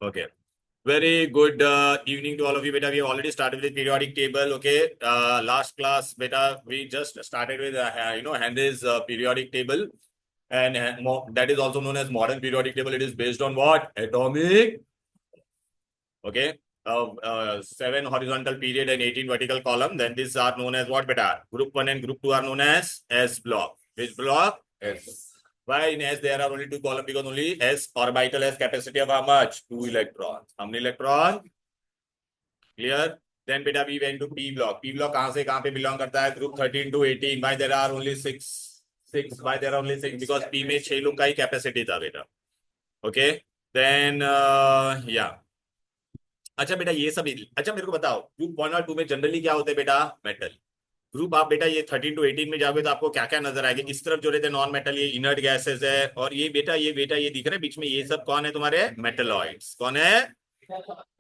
Okay. Very good evening to all of you, beta. We have already started with periodic table. Okay. Last class, beta, we just started with Henry's periodic table, and that is also known as modern periodic table. It is based on what? Atomic. Okay. 7 horizontal period and 18 vertical column. Then these are known as what, beta? Group 1 and group 2 are known as S block. Which block? S. Why in S there are only 2 columns? Because only S orbital has capacity of how much? 2 electrons. How many electrons? Clear? Then beta we went to P block. P block कहाँ से कहाँ पे belong करता है? Group 13 to 18. Why there are only 6? 6. Why there are only 6? Because P में 6 लोग का ही capacity था बेटा. Okay. Then yeah. अच्छा बेटा ये सब अच्छा मेरे को बताओ ग्रुप 1 और 2 में जनरली क्या होते हैं बेटा? मेटल. ग्रुप आप बेटा ये 13 टू 18 में जाओगे तो आपको क्या क्या नजर आएगा? इस तरफ जो रहते हैं नॉन मेटल, ये इनर्ट गैसेस है, और ये बेटा ये दिख रहा है बीच में, ये सब कौन है तुम्हारे? मेटलॉइड्स. कौन है?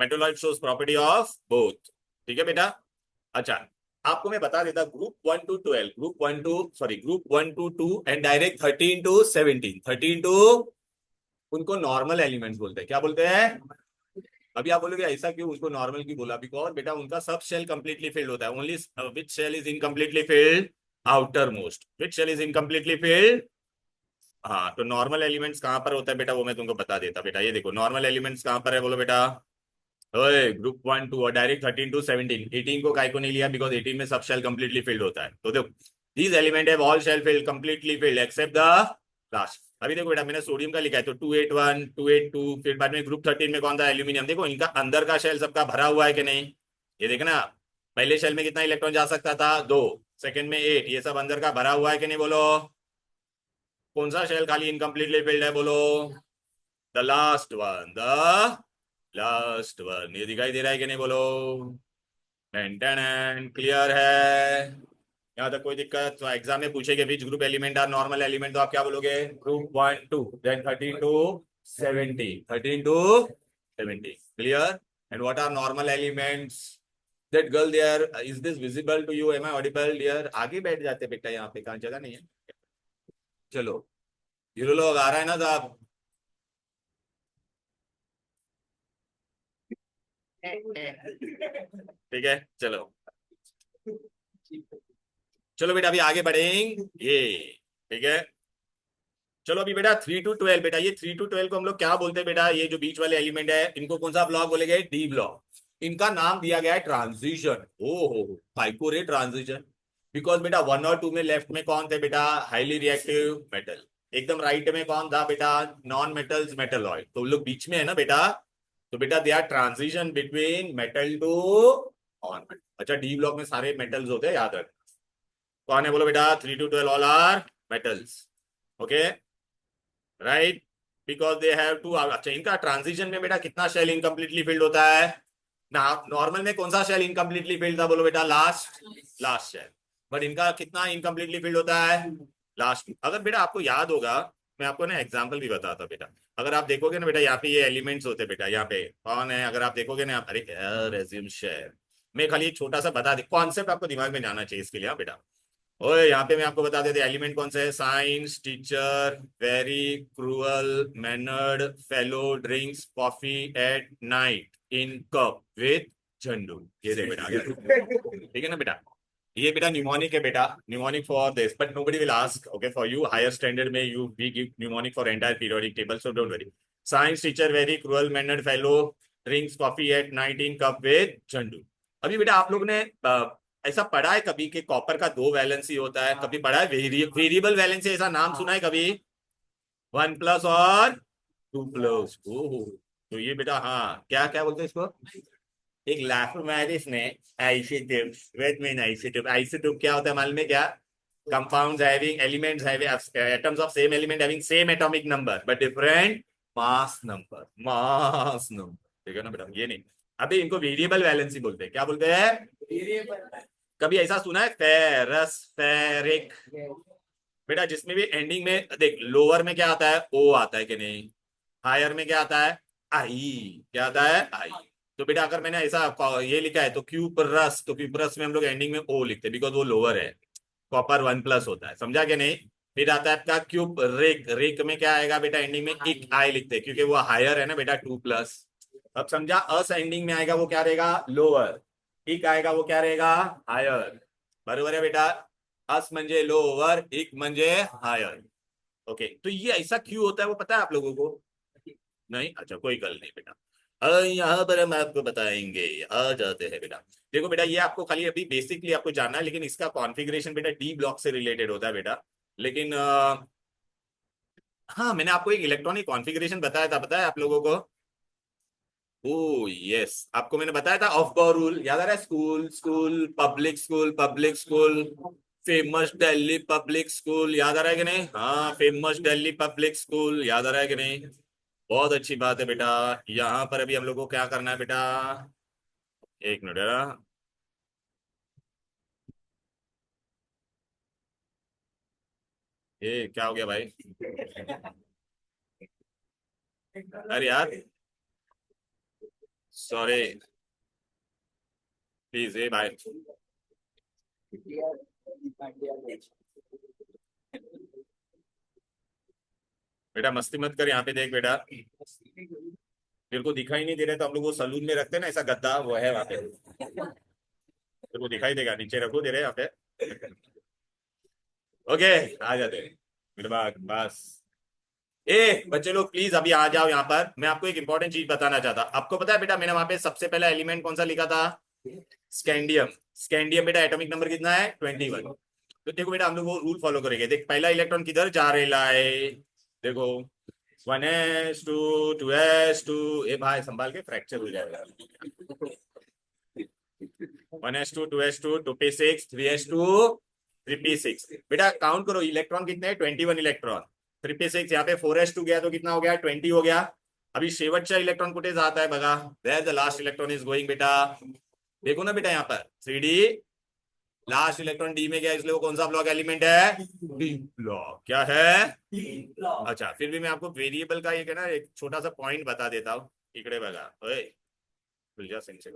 Metalloid shows property of both. ठीक है बेटा. अच्छा आपको मैं बता देता group 1 to 12, group 1 to 2 and direct 13 to 17, 13 to उनको नॉर्मल एलिमेंट्स बोलते हैं. क्या बोलते हैं? अभी आप बोलोगे ऐसा क्यों, उसको नॉर्मल क्यों बोला? बिकॉज बेटा उनका सब शेल कंप्लीटली फिल्ड होता है. Only which shell is incompletely field? Outer most. Which shell is incompletely field? हाँ, तो नॉर्मल एलिमेंट्स कहां पर होता है बेटा, वो मैं तुमको बता देता. बेटा ये देखो नॉर्मल एलिमेंट्स कहां पर है, बोलो बेटा. ओए ग्रुप 1 2 और डायरेक्ट 13 टू 17. 18 को काय को नहीं लिया? बिकॉज 18 में सब शेल कंप्लीटली फिल्ड होता है. तो देखो these element have all shell filled completely filled except the last. अभी देखो बेटा मैंने सोडियम का लिखा है तो 281 282. फिर बाद में ग्रुप 13 में कौन था? एल्यूमिनियम. देखो इनका अंदर का शेल सबका भरा हुआ है कि नहीं? ये देखना पहले शेल में कितना इलेक्ट्रॉन जा सकता था? 2. सेकंड में 8. ये सब अंदर का भरा हुआ है कि नहीं? बोलो कौन सा शेल खाली इनकम्प्लीटली फिल्ड है? बोलो द लास्ट वन. ये दिखाई दे रहा है कि नहीं? बोलो टेन. क्लियर है? यहाँ तक कोई दिक्कत? तो एग्जाम में पूछेंगे which group element are normal element, तो आप क्या बोलोगे? ग्रुप 1 2 देन 13 to 70, 13 to 70. Clear? And what are normal elements? That girl there, is this visible to you? Am I audible dear? आगे बैठ जाते बेटा, यहाँ पे कहाँ जगह नहीं है. चलो ये लोग आ रहा है ना साहब. ठीक है चलो. चलो बेटा अभी आगे बढ़ेंगे. ठीक है चलो अभी बेटा 3 टू 12. बेटा ये 3 टू 12 को हम लोग क्या बोलते हैं बेटा? ये जो बीच वाले एलिमेंट है इनको कौन सा ब्लॉक बोलेंगे? D block. इनका नाम दिया गया है ट्रांजिशन. ओ हो फाइको रे ट्रांजिशन. बिकॉज बेटा 1 और 2 में लेफ्ट में कौन थे बेटा? Highly reactive metal. एकदम राइट में कौन था बेटा? Non metals metalloid. तो लोग बीच में है ना बेटा, तो बेटा they are transition between metal to non metal. अच्छा डी ब्लॉक में सारे मेटल्स होते हैं, याद रख. कौन है बोलो बेटा? 3 to 12 all are metals. Okay right, because they have two. अच्छा इनका ट्रांजिशन में बेटा कितना शेल इनकम्प्लीटली फिल्ड होता है ना? नॉर्मल में कौन सा शेल इनकम्प्लीटली फिल्ड था? बोलो बेटा लास्ट शेल. बट इनका कितना इनकम्प्लीटली फिल्ड होता है? लास्ट. अगर बेटा आपको याद होगा, मैं आपको ना एग्जांपल भी बताता बेटा. अगर आप देखोगे ना बेटा यहाँ पे ये एलिमेंट्स होते बेटा, यहाँ पे कौन है? अगर आप देखोगे ना, अरे रेज्यूम शेयर मैं खाली एक छोटा सा बता दे, कॉन्सेप्ट आपको दिमाग में जाना चाहिए इसके लिए. हाँ बेटा ओए यहाँ पे मैं आपको बता देते एलिमेंट कौन से है. Science teacher, very cruel mannered fellow, drinks coffee at night in cup with Jhandu. ये देख बेटा ठीक है ना बेटा? ये बेटा न्यूमोनिक है बेटा. Mnemonic for this, but nobody will ask. Okay for you higher standard में you we give mnemonic for entire periodic table, so don't worry. Science teacher, very cruel mannered fellow, drinks coffee at night in cup with Jhandu. अभी बेटा आप लोग ने ऐसा पढ़ा है कभी कि कॉपर का 2 वैलेंसी होता है? कभी पढ़ा है? वेरिएबल वैलेंसी ऐसा नाम सुना है कभी? 1 प्लस और 2 प्लस. ओहो तो ये बेटा हाँ क्या क्या बोलते हैं इसको? एक लाफ्रोमैरिस ने आइसोटोप, वेट में आइसोटोप. आइसोटोप क्या होता है मालूम है क्या? Compounds having elements having atoms of same element having same atomic number but different mass number. ठीक है ना बेटा? ये नहीं. अभी इनको वेरिएबल वैलेंसी बोलते हैं. क्या बोलते हैं? वेरिएबल. कभी ऐसा सुना है फेरस फेरिक? बेटा जिसमें भी एंडिंग में देख, लोअर में क्या आता है? ओ आता है कि नहीं? हायर में क्या आता है? आई. क्या आता है? आई. तो बेटा अगर मैंने ऐसा ये लिखा है तो क्यूपरस, तो क्यूपरस में हम लोग एंडिंग में ओ लिखते हैं बिकॉज वो लोअर है. कॉपर 1 प्लस होता है, समझा कि नहीं? फिर आता है आपका क्यूब रिक. रिक में क्या आएगा बेटा? एंडिंग में इक आई लिखते हैं क्योंकि वो हायर है ना बेटा 2 प्लस. अब समझा, असेंडिंग में आएगा वो क्या रहेगा, लोअर, इक आएगा वो क्या रहेगा, हायर। बरोबर है बेटा, अस म्हणजे लोअर, इक म्हणजे हायर। ओके, तो ये ऐसा क्यों होता है वो पता है आप लोगों को? नहीं, अच्छा कोई गल नहीं बेटा, यहाँ पर हम आपको बताएंगे। आ जाते हैं बेटा। देखो बेटा, ये आपको खाली अभी बेसिकली आपको जानना है, लेकिन इसका कॉन्फ़िगरेशन बेटा डी ब्लॉक से रिलेटेड होता है बेटा। लेकिन हाँ, मैंने आपको एक इलेक्ट्रॉनिक कॉन्फ़िगरेशन बताया था, पता है आप लोगों को? ओ यस, आपको मैंने बताया था ऑफ गॉ रूल, याद आ रहा है? School school public school, public school, famous Delhi public school, याद आ रहा है कि नहीं? हाँ, फेमस दिल्ली पब्लिक स्कूल, याद आ रहा है कि नहीं? बहुत अच्छी बात है बेटा। यहाँ पर अभी हम लोग को क्या करना है बेटा, एक मिनट ये क्या हो गया भाई? अरे यार, सॉरी, प्लीज ये भाई, बेटा मस्ती मत कर, यहाँ पे देख बेटा, तेरे को दिखाई नहीं दे रहा, तो हम लोग वो सलून में रखते हैं ना ऐसा गद्दा, वो है वहां पे, तेरे को दिखाई देगा, नीचे रखो दे रहे यहाँ पे। ओके, आ जाते हैं मेरे पास बस। ए बच्चे लोग प्लीज अभी आ जाओ यहाँ पर, मैं आपको एक इंपॉर्टेंट चीज बताना चाहता। आपको पता है बेटा, मैंने वहां पे सबसे पहला एलिमेंट कौन सा लिखा था? स्कैंडियम। स्कैंडियम बेटा एटॉमिक नंबर कितना है? 21। तो देखो बेटा, हम लोग वो रूल फॉलो करेंगे। देख, पहला इलेक्ट्रॉन किधर जा रहा है, देखो, 1s2 2s2, ए भाई संभाल के, फ्रैक्चर हो जाएगा। 1s2 2s2 2p6 3s2 3p6, बेटा काउंट करो इलेक्ट्रॉन कितने हैं, 21 इलेक्ट्रॉन। 3p6 यहाँ पे 4s2 गया तो कितना हो गया, 20 हो गया। अभी शेवटचा इलेक्ट्रॉन कुठे जाता है बघा, where the last electron is going बेटा, देखो ना बेटा यहाँ पर 3d, लास्ट इलेक्ट्रॉन डी में गया, इसलिए वो कौन सा ब्लॉक एलिमेंट है, डी ब्लॉक। क्या है? अच्छा, फिर भी मैं आपको वेरिएबल का एक है ना एक छोटा सा पॉइंट बता देता हूँ, इकडे बघा, ओए तुझ्या सेंसे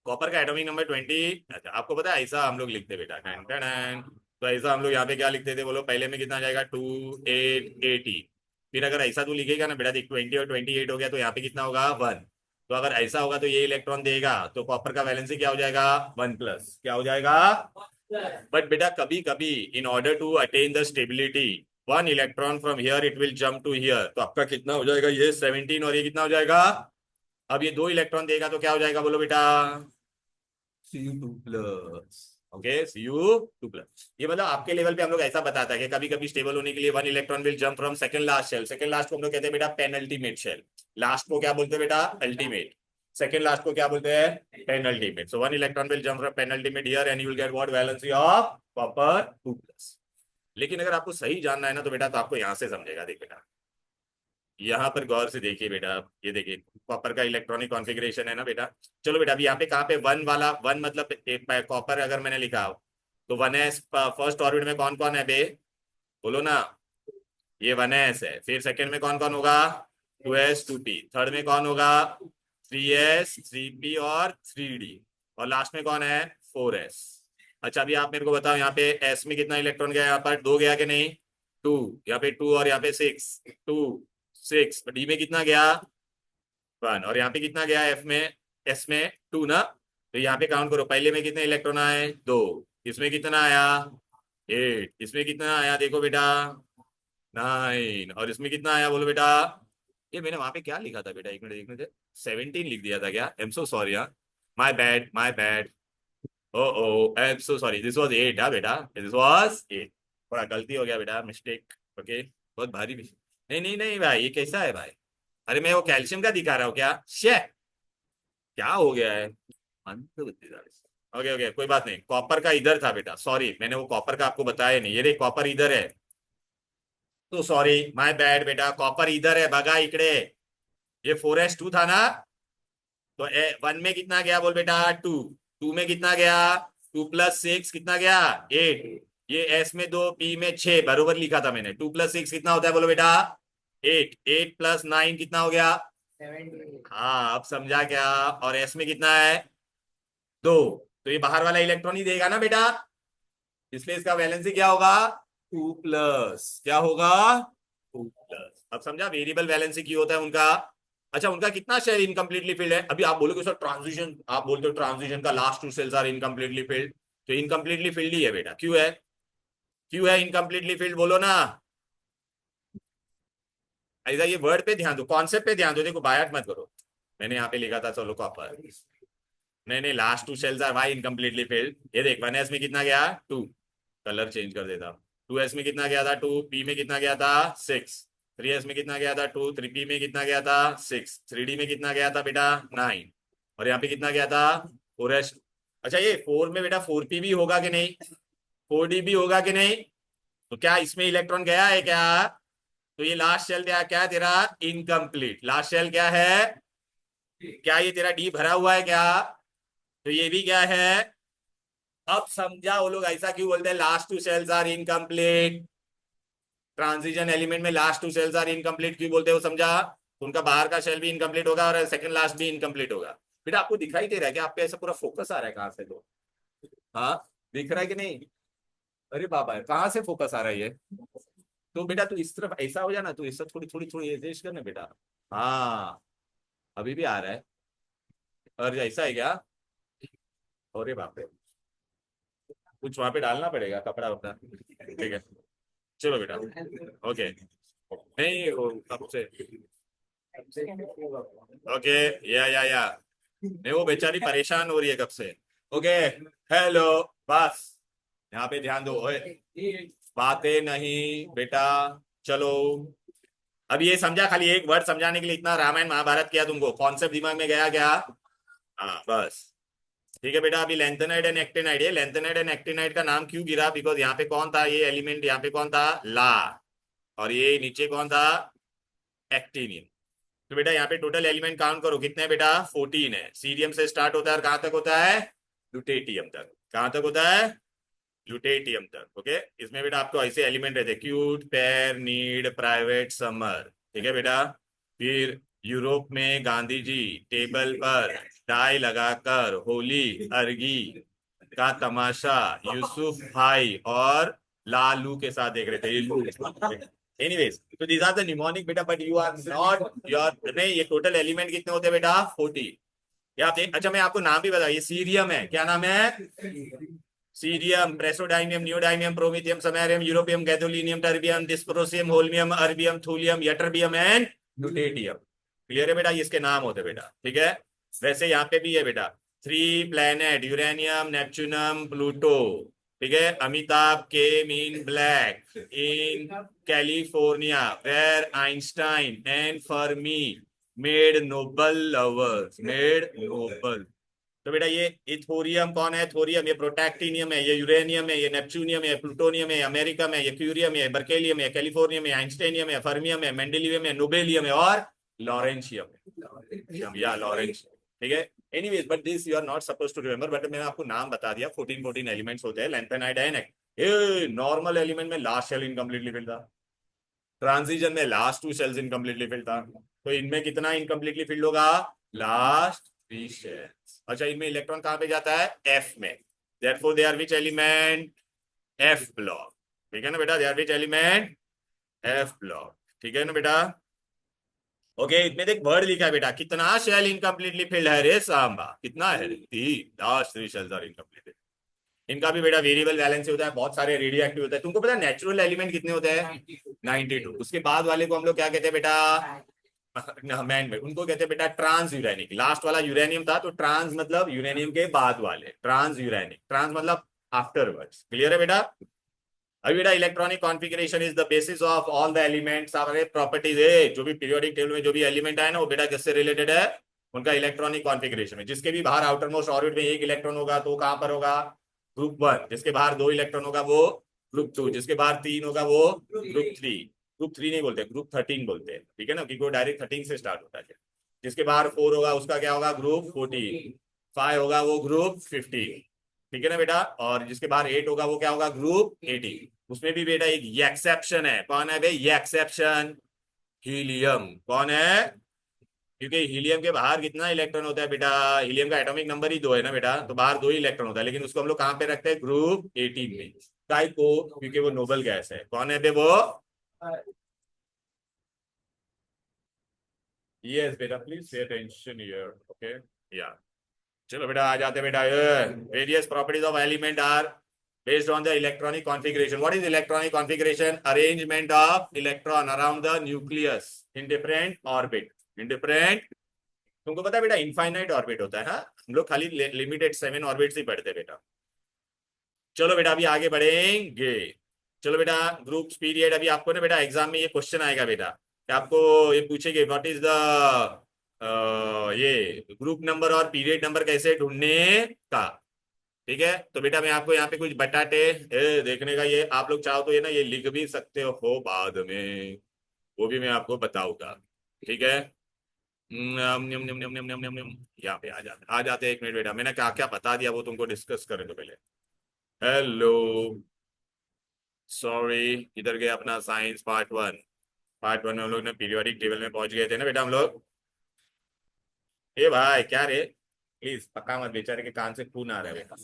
कॉपर का एटॉमिक नंबर 20। अच्छा, आपको पता है ऐसा हम लोग लिखते बेटा, टन टन टन। तो ऐसा हम लोग यहाँ पे क्या लिखते थे बोलो, पहले में कितना जाएगा, 2 8 80। फिर अगर ऐसा तू लिखेगा ना बेटा, देख 20 और 28 हो गया, तो यहाँ पे कितना होगा, 1। तो अगर ऐसा होगा तो ये इलेक्ट्रॉन देगा, तो कॉपर का वैलेंसी क्या हो जाएगा, 1+, क्या हो जाएगा? बट बेटा कभी कभी in order to attain the stability, one electron from here it will jump to here, तो आपका कितना हो जाएगा, ये 17, और ये कितना हो जाएगा? अब ये 2 इलेक्ट्रॉन देगा तो क्या हो जाएगा बोलो बेटा, Cu2+। Okay, Cu2+। ये मतलब आपके लेवल पे हम लोग ऐसा बताता है कि कभी कभी स्टेबल होने के लिए one electron will jump from second last shell. Second last को हम लोग कहते हैं बेटा पेनल्टीमेट शेल। लास्ट को क्या बोलते हैं बेटा, अल्टीमेट। सेकंड लास्ट को क्या बोलते हैं, penultimate. So one electron will jump from penultimate here and you will get what, valency of copper 2+। लेकिन अगर आपको सही जानना है ना तो बेटा, तो आपको यहां से समझेगा, देख बेटा यहाँ पर गौर से देखिए बेटा, ये देखिए कॉपर का इलेक्ट्रॉनिक कॉन्फ़िगरेशन है ना बेटा। चलो बेटा, अभी यहाँ पे कहाँ पे वन वाला, वन मतलब कॉपर अगर मैंने लिखा हो, तो 1s फर्स्ट ऑर्बिट में कौन कौन है बे, बोलो ना? ये 1s है। फिर सेकंड में कौन कौन होगा, 2s 2p। थर्ड में कौन होगा, 3s 3p और 3d। और लास्ट में कौन है, 4s। अच्छा, अभी आप मेरे को बताओ, यहाँ पे s में कितना इलेक्ट्रॉन गया, यहाँ पर 2 गया कि नहीं, 2, यहाँ पे 2 और यहाँ पे 6, 2 6, डी में कितना गया, 1, और यहाँ पे कितना गया एफ में, एस में 2 ना। तो यहाँ पे काउंट करो, पहले में कितने इलेक्ट्रॉन आए, 2, इसमें कितना आया, 8, इसमें कितना आया देखो बेटा, 9, और इसमें कितना आया बोलो बेटा। ये मैंने वहां पे क्या लिखा था बेटा, एक मिनट देखने थे, 17 लिख दिया था क्या, आई एम सो सॉरी यार, my bad my bad, oh oh I am so sorry, this was 8 हाँ बेटा, दिस वाज 8, थोड़ा गलती हो गया बेटा, मिस्टेक। ओके, बहुत भारी नहीं नहीं नहीं भाई, ये कैसा है भाई, अरे मैं वो कैल्शियम का दिखा रहा हूँ क्या, शे क्या हो गया है, मंदबुद्धि दाढ़ी। ओके ओके, कोई बात नहीं, कॉपर का इधर था बेटा, सॉरी मैंने वो कॉपर का आपको बताया नहीं, ये देख कॉपर इधर है, तो सॉरी माय बैड बेटा, कॉपर इधर है बगा इकड़े। ये 4s2 था ना, तो 1 में कितना गया बोल बेटा, 2, 2 में कितना गया, 2+6 कितना गया, 8। ये एस में 2, पी में 6, बरोबर लिखा था मैंने। 2+6 कितना होता है बोलो बेटा, 8। 8+9 कितना हो गया, 17। हाँ, अब समझा क्या? और एस में कितना है, 2, तो ये बाहर वाला इलेक्ट्रॉन ही देगा ना बेटा, इसलिए इसका वैलेंसी क्या होगा, 2+, क्या होगा, 2+। अब समझा वेरिएबल वैलेंसी की होता है उनका, अच्छा, उनका कितना शेयर इनकम्प्लीटली फिल्ड है? अभी आप बोलोगे सर ट्रांजिशन, आप बोलते हो ट्रांजिशन का last two shells are incompletely filled, तो इनकम्प्लीटली फिल्ड ही है बेटा। क्यों है, क्यों है इनकम्प्लीटली फिल्ड, बोलो ना। ऐसा ये वर्ड पे ध्यान दो, कॉन्सेप्ट पे ध्यान दो। देखो बायट मत करो, मैंने यहाँ पे लिखा था चलो कॉपर, नहीं नहीं, last two shells are why incompletely filled. ये देख 1s में कितना गया 2, कलर चेंज कर देता हूँ। 2s में कितना गया था 2, p में कितना गया था 6, 3s में कितना गया था 2, 3p में कितना गया था 6, 3d में कितना गया था बेटा 9, और यहाँ पे कितना गया था 4s। अच्छा ये 4 में बेटा 4p भी होगा कि नहीं, 4d भी होगा कि नहीं, तो क्या इसमें इलेक्ट्रॉन गया है क्या? तो ये लास्ट शेल क्या क्या है तेरा, इनकम्प्लीट लास्ट शेल क्या है, क्या ये तेरा डी भरा हुआ है क्या? तो ये भी क्या है? अब समझा वो लोग ऐसा क्यों बोलते हैं last two shells are incomplete, transition element में last two shells are incomplete क्यों बोलते हैं वो समझा? उनका बाहर का शेल भी इनकम्प्लीट होगा और सेकंड लास्ट भी इनकम्प्लीट होगा। बेटा आपको दिखाई दे रहा है कि आप पे ऐसा पूरा फोकस आ रहा है कहाँ से, तो हाँ दिख रहा है कि नहीं? अरे बाबा कहाँ से फोकस आ रहा है ये? तो बेटा तू इस तरफ ऐसा हो जाना, तू इससे थोड़ी थोड़ी थोड़ी एडजस्ट करना बेटा। हाँ अभी भी आ रहा है, और ऐसा है क्या? अरे बाप रे, कुछ वहां पे डालना पड़ेगा कपड़ा वपड़ा, ठीक है चलो बेटा, ओके। नहीं वो कब से, ओके, या नहीं वो बेचारी परेशान हो रही है कब से। ओके, हेलो, बस यहाँ पे ध्यान दो, ओए बातें नहीं बेटा, चलो। अब ये समझा, खाली एक वर्ड समझाने के लिए इतना रामायण महाभारत किया तुमको, कॉन्सेप्ट दिमाग में गया क्या? हाँ बस, ठीक है बेटा। अभी लेंथेनाइड एंड एक्टिनाइड, ये लेंथेनाइड एंड एक्टिनाइड का नाम क्यों गिरा, बिकॉज यहाँ पे कौन था ये एलिमेंट, यहाँ पे कौन था ला, और ये नीचे कौन था एक्टिनियम। तो बेटा यहाँ पे टोटल एलिमेंट काउंट करो कितने हैं बेटा, 14 है। सीरियम से स्टार्ट होता है और कहाँ तक होता है, ल्यूटेटियम तक। कहाँ तक होता है, ल्यूटेटियम तक। ओके, इसमें बेटा आपको ऐसे एलिमेंट रहते हैं, cute, pair, need, private, summer, ठीक है बेटा। फिर यूरोप में गांधी जी टेबल पर टाई लगाकर होली अर्गी का तमाशा यूसुफ भाई और लालू के साथ देख रहे थे। एनीवेज, तो दीज आर द निमोनिक बेटा, but you are not your, नहीं ये टोटल एलिमेंट कितने होते हैं बेटा 40। या आप अच्छा मैं आपको नाम भी बता, ये सीरियम है, क्या नाम है, cerium, praseodymium, neodymium, promethium, samarium, europium, gadolinium, terbium, dysprosium, holmium, erbium, thulium, ytterbium and lutetium. Clear है बेटा, ये इसके नाम होते बेटा, ठीक है। वैसे यहाँ पे भी है बेटा, 3 प्लैनेट, यूरेनियम, नेपच्यूनम, प्लूटो, ठीक है। अमिताभ के mean black in California where Einstein and Fermi made noble lovers, made noble. तो बेटा ये थोरियम कौन है, थोरियम, ये प्रोटैक्टिनियम है, ये यूरेनियम है, ये नेपच्यूनियम है, प्लूटोनियम है, अमेरिकम है, ये क्यूरियम है, बर्केलियम है, कैलिफोर्नियम है, आइंस्टाइनियम है, फर्मियम है, मेंडेलियम है, नोबेलियम है और लॉरेंशियम या लॉरेंस, ठीक है। Anyways but this you are not suppose to remember, but मैंने आपको नाम बता दिया। 14 एलिमेंट्स होते हैं, लैंथेनाइड है। ये नॉर्मल एलिमेंट में लास्ट शेल इनकम्प्लीटली फिल्ड था, ट्रांजिशन में लास्ट 2 शेल्स इनकम्प्लीटली फिल्ड था, तो इनमें कितना इनकम्प्लीटली फिल्ड होगा, लास्ट 3 शेल्स। अच्छा इनमें इलेक्ट्रॉन कहां पे जाता है, एफ में, therefore they are which element, F block, ठीक है ना बेटा, they are which element, F block, ठीक है ना बेटा। ओके, इसमें देख वर्ड लिखा है बेटा, कितना शेल इनकम्प्लीटली फिल्ड है रे सांबा, कितना है, 3, लास्ट 3 शेल्स आर इनकम्प्लीटली। इनका भी बेटा वेरिएबल वैलेंसी होता है, बहुत सारे रेडियो एक्टिव होता है। तुमको पता है नेचुरल एलिमेंट कितने होते हैं, 92। उसके बाद वाले को हम लोग क्या कहते हैं बेटा, मैन में, उनको कहते हैं बेटा ट्रांस यूरेनिक। लास्ट वाला यूरेनियम था, तो ट्रांस मतलब यूरेनियम के बाद वाले, ट्रांस यूरेनिक, ट्रांस मतलब आफ्टरवर्ड्स। क्लियर है बेटा। अभी बेटा electronic configuration is the basis of all the elements, सारे प्रॉपर्टीज है जो भी पीरियोडिक टेबल में जो भी एलिमेंट है ना, वो बेटा किससे रिलेटेड है, उनका इलेक्ट्रॉनिक कॉन्फ़िगरेशन में। जिसके भी बाहर आउटर मोस्ट ऑर्बिट में एक इलेक्ट्रॉन होगा तो कहां पर होगा, ग्रुप 1। जिसके बाहर 2 इलेक्ट्रॉन होगा वो ग्रुप 2, जिसके बाहर 3 होगा वो ग्रुप 3। ग्रुप 3 नहीं बोलते, ग्रुप 13 बोलते हैं, ठीक है ना, क्योंकि वो डायरेक्ट 13 से स्टार्ट होता है। जिसके बाहर 4 होगा उसका क्या होगा, ग्रुप 14। 5 होगा वो ग्रुप 15, ठीक है ना बेटा। और जिसके बाहर 8 होगा वो क्या होगा, ग्रुप 18। उसमें भी बेटा एक ये एक्सेप्शन है, कौन है भाई ये एक्सेप्शन, हीलियम। कौन है, क्योंकि हीलियम के बाहर कितना इलेक्ट्रॉन होता है बेटा, हीलियम का एटॉमिक नंबर ही 2 है ना बेटा, तो बाहर 2 ही इलेक्ट्रॉन होता है, लेकिन उसको हम लोग कहाँ पे रखते हैं, ग्रुप 18 में। काय को, क्योंकि वो नोबल गैस है। कौन है बे वो, यस बेटा, please pay attention here, okay. या चलो बेटा आ जाते बेटा। Various properties of element are based on the electronic configuration. What is electronic configuration? Arrangement of electron around the nucleus in different orbit. In different, तुमको पता है बेटा इनफाइनाइट ऑर्बिट होता है, हाँ हम लोग खाली लिमिटेड 7 ऑर्बिट ही पढ़ते बेटा। चलो बेटा अभी आगे बढ़ेंगे। चलो बेटा ग्रुप्स पीरियड, अभी आपको ना बेटा एग्जाम में ये क्वेश्चन आएगा बेटा कि आपको ये पूछेंगे व्हाट इज द ये ग्रुप नंबर और पीरियड नंबर कैसे ढूंढने का। ठीक है, तो बेटा मैं आपको यहाँ पे कुछ बटाटे देखने का, ये आप लोग चाहो तो ये ना ये लिख भी सकते हो बाद में, वो भी मैं आपको बताऊंगा। ठीक है, यहाँ पे आ जाते 1 मिनट बेटा, मैंने क्या क्या बता दिया वो तुमको डिस्कस करें तो पहले। हेलो, सॉरी, इधर गया अपना साइंस पार्ट 1। पार्ट 1 में हम लोग ने पीरियोडिक टेबल में पहुंच गए थे ना बेटा हम लोग। ए भाई क्या रे, प्लीज पका मत, बेचारे के कान से खून आ रहा है बेटा,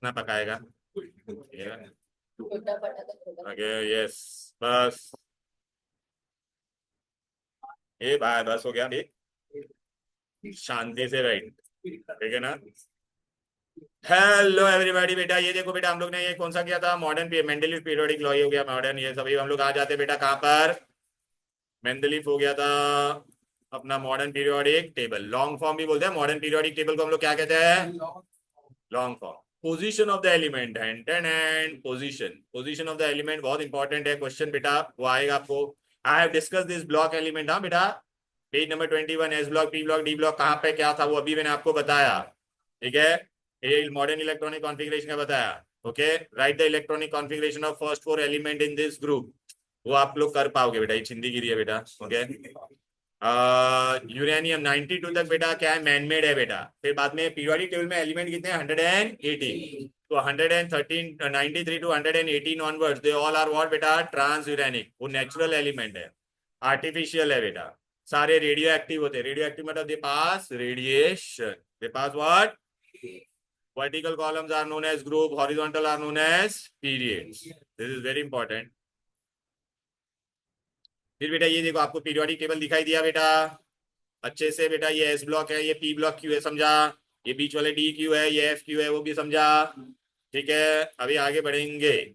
ना पकाएगा। ओके यस, बस। ए भाई बस हो गया अभी, शांति से बैठ, ठीक है ना। हेलो एवरीबॉडी, बेटा ये देखो बेटा हम लोग ने ये कौन सा किया था, मॉडर्न मेंडलीव पीरियोडिक लॉ, हो गया मॉडर्न, ये सभी हम लोग आ जाते बेटा कहाँ पर, मेंडलीव हो गया था अपना modern periodic table. Long form भी बोलते हैं मॉडर्न पीरियोडिक टेबल को, हम लोग क्या कहते हैं, long form. Position of the element, and position of the element बहुत इंपॉर्टेंट है क्वेश्चन बेटा, वो आएगा आपको। I have discuss this block element, हाँ बेटा page number 21, S block, P block, D block कहाँ पे क्या था वो अभी मैंने आपको बताया। ठीक है, ये मॉडर्न इलेक्ट्रॉनिक कॉन्फ़िगरेशन का बताया। Okay, right the electronic configuration of first 4 element in this group, वो आप लोग कर पाओगे बेटा, ये हिंदी गिरी है बेटा। ओके, यूरेनियम 92 तक बेटा क्या है, मैनमेड है बेटा। फिर बाद में पीरियोडिक टेबल में एलिमेंट कितने हैं, 118, तो 113, 93 to 118 onwards they all are what बेटा, ट्रांस यूरेनिक, वो नेचुरल एलिमेंट है, आर्टिफिशियल है बेटा। सारे रेडियो एक्टिव होते हैं, रेडियो एक्टिव मतलब they pass radiation, they pass what, vertical columns are known as group, horizontal are known as periods, this is very important। फिर बेटा ये देखो आपको पीरियोडिक टेबल दिखाई दिया बेटा अच्छे से बेटा, ये एस ब्लॉक है, ये पी ब्लॉक क्यू है, समझा, ये बीच वाले डी क्यू है, ये एफ क्यू है, वो भी समझा। ठीक है, अभी आगे बढ़ेंगे।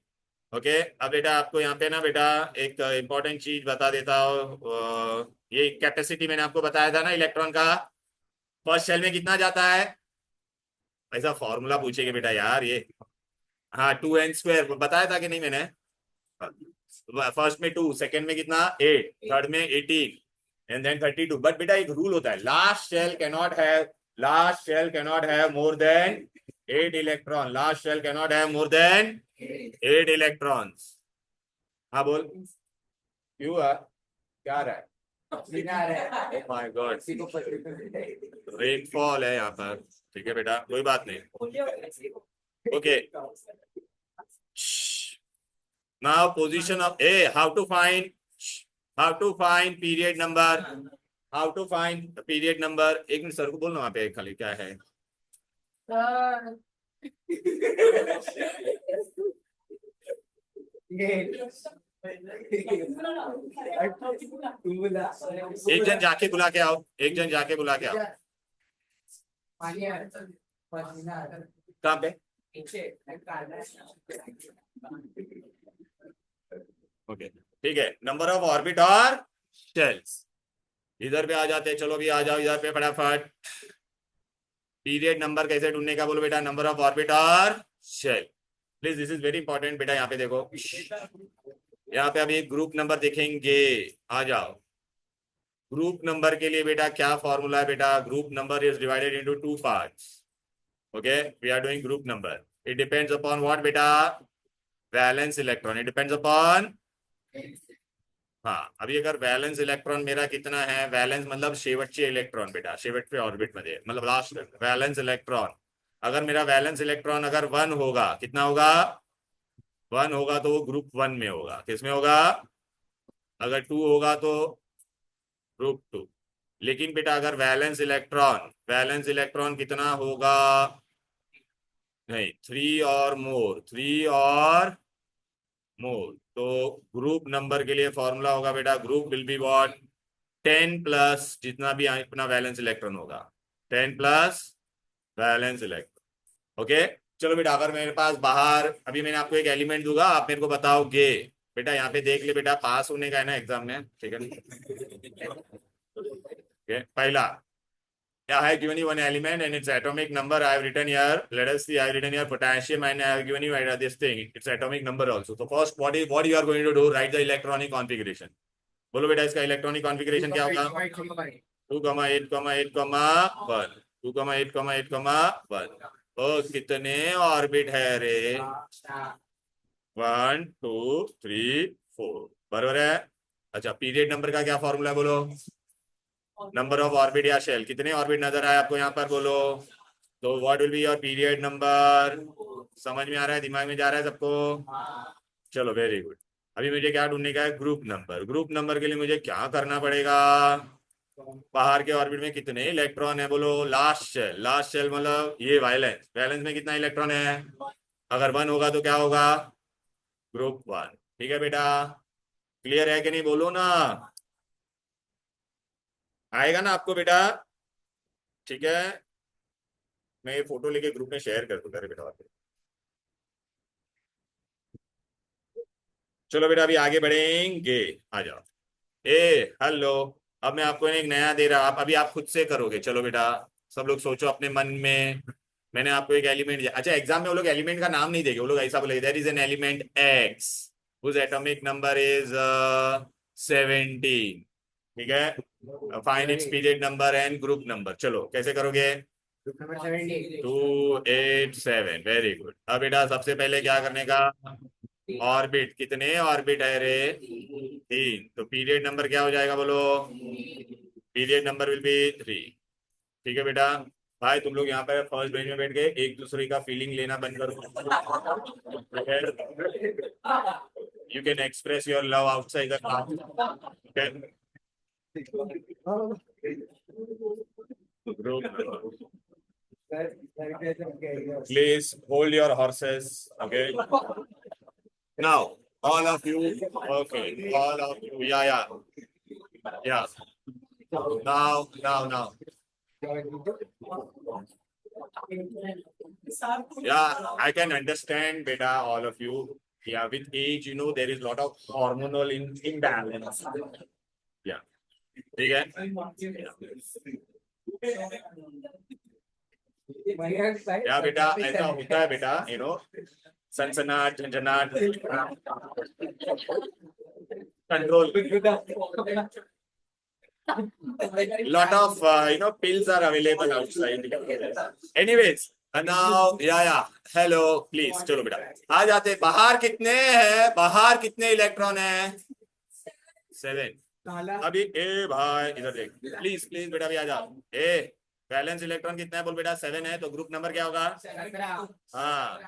ओके, अब बेटा आपको यहाँ पे ना बेटा एक इंपॉर्टेंट चीज बता देता हूँ, ये कैपेसिटी मैंने आपको बताया था ना इलेक्ट्रॉन का, फर्स्ट शेल में कितना जाता है, ऐसा फॉर्मूला पूछेगा बेटा यार ये। हाँ 2n² बताया था कि नहीं मैंने, फर्स्ट में 2, सेकंड में कितना 8, थर्ड में 18 एंड देन 32। बट बेटा एक रूल होता है, last shell cannot have more than 8 electron, last shell cannot have more than 8 electrons. हाँ बोल, क्यों है, क्या आ रहा है, माय गॉड रेनफॉल है यहाँ पर। ठीक है बेटा कोई बात नहीं। Okay, now position of a, how to find period number, how to find the period number। एक मिनट सर को बोलना वहां पे खाली क्या है। एक जन जाके बुला के आओ, एक जन जाके बुला के आओ। कहाँ पे, ओके ठीक है, नंबर ऑफ ऑर्बिट और शेल्स, इधर पे आ जाते हैं। चलो भी आ जाओ इधर पे फटाफट। पीरियड नंबर कैसे ढूंढने का बोलो बेटा, नंबर ऑफ ऑर्बिट और shell, please this is very important बेटा। यहाँ पे देखो, यहाँ पे अभी ग्रुप नंबर देखेंगे, आ जाओ। ग्रुप नंबर के लिए बेटा क्या फॉर्मूला है बेटा, group number is divided into 2 parts. Okay, we are doing group number, it depends upon what बेटा, valence electron, it depends upon. हाँ अभी अगर वैलेंस इलेक्ट्रॉन मेरा कितना है, वैलेंस मतलब शेवटचे इलेक्ट्रॉन बेटा, शेवटचे ऑर्बिट मध्ये मतलब लास्ट वैलेंस इलेक्ट्रॉन, अगर मेरा वैलेंस इलेक्ट्रॉन अगर 1 होगा, कितना होगा, 1 होगा तो वो ग्रुप 1 में होगा, किसमें होगा, अगर 2 होगा तो ग्रुप 2। लेकिन बेटा अगर वैलेंस इलेक्ट्रॉन कितना होगा, नहीं 3 और मोर, 3 और मोर, तो ग्रुप नंबर के लिए फॉर्मूला होगा बेटा, group will be what, 10 plus जितना भी अपना वैलेंस इलेक्ट्रॉन होगा, 10 प्लस वैलेंस इलेक्ट्रॉन। ओके, चलो बेटा, अगर मेरे पास बाहर अभी मैंने आपको एक एलिमेंट दूंगा, आप मेरे को बताओगे। बेटा यहाँ पे देख ले बेटा, पास होने का है ना एग्जाम में, ठीक है। Okay, पहला Yeah, I have given you one element and its atomic number I have written here. Let us see, I have written here potassium and I have given you this thing, its atomic number also. So first, what you are going to do? Write the electronic configuration. बोलो बेटा इसका electronic configuration क्या होगा? 2,8,1 2,8,1 ओ कितने orbit है रे? 1 2 3 4 बराबर है। अच्छा, पीरियड नंबर का क्या फॉर्मूला है बोलो? नंबर ऑफ ऑर्बिट या शेल, कितने ऑर्बिट नजर आए आपको यहाँ पर बोलो? तो what will be your period number? समझ में आ रहा है, दिमाग में जा रहा है सबको? चलो वेरी गुड। अभी मुझे क्या ढूंढने का है? Group number. ग्रुप नंबर के लिए मुझे क्या करना पड़ेगा? बाहर के ऑर्बिट में कितने इलेक्ट्रॉन है बोलो? लास्ट शेल मतलब ये वैलेंस, वैलेंस में कितना इलेक्ट्रॉन है? अगर 1 होगा तो क्या होगा? ग्रुप 1। ठीक है बेटा, क्लियर है कि नहीं बोलो ना? आएगा ना आपको बेटा? ठीक है, मैं ये फोटो लेके ग्रुप में शेयर कर दूंगा बेटा। चलो बेटा अभी आगे बढ़ेंगे, आ जाओ। ए हेलो, अब मैं आपको एक नया दे रहा, आप अभी आप खुद से करोगे। चलो बेटा, सब लोग सोचो अपने मन में। मैंने आपको एक एलिमेंट दिया। अच्छा, एग्जाम में वो लोग एलिमेंट का नाम नहीं देंगे, वो लोग ऐसा बोलेंगे there is an element X whose atomic number is 17। ठीक है, find its period number and group number. चलो कैसे करोगे? 287, वेरी गुड। अब बेटा सबसे पहले क्या करने का? ऑर्बिट, कितने ऑर्बिट है रे? 3। तो पीरियड नंबर क्या हो जाएगा बोलो? Period number will be 3। ठीक है बेटा, भाई तुम लोग यहाँ पर फर्स्ट बेंच में बैठ के एक दूसरे का फीलिंग लेना बंद करो। You can express your love outside the class. Please hold your horses. Okay. Now, all of you. Okay. All of you. Yeah. Yeah. Now. Yeah, I can understand, beta, all of you. Yeah, with age, there is a lot of hormonal imbalance. Yeah. ठीक है? या बेटा ऐसा होता है बेटा, सनसनाट, झंझनाट, control. Lot of pills are available outside. Anyways, now hello please, चलो बेटा आ जाते। बाहर कितने हैं? बाहर कितने इलेक्ट्रॉन है? 7। अभी ए भाई इधर देख, प्लीज बेटा भी आ जाओ। ए बैलेंस इलेक्ट्रॉन कितना है बोल बेटा? 7 है, तो ग्रुप नंबर क्या होगा? हाँ,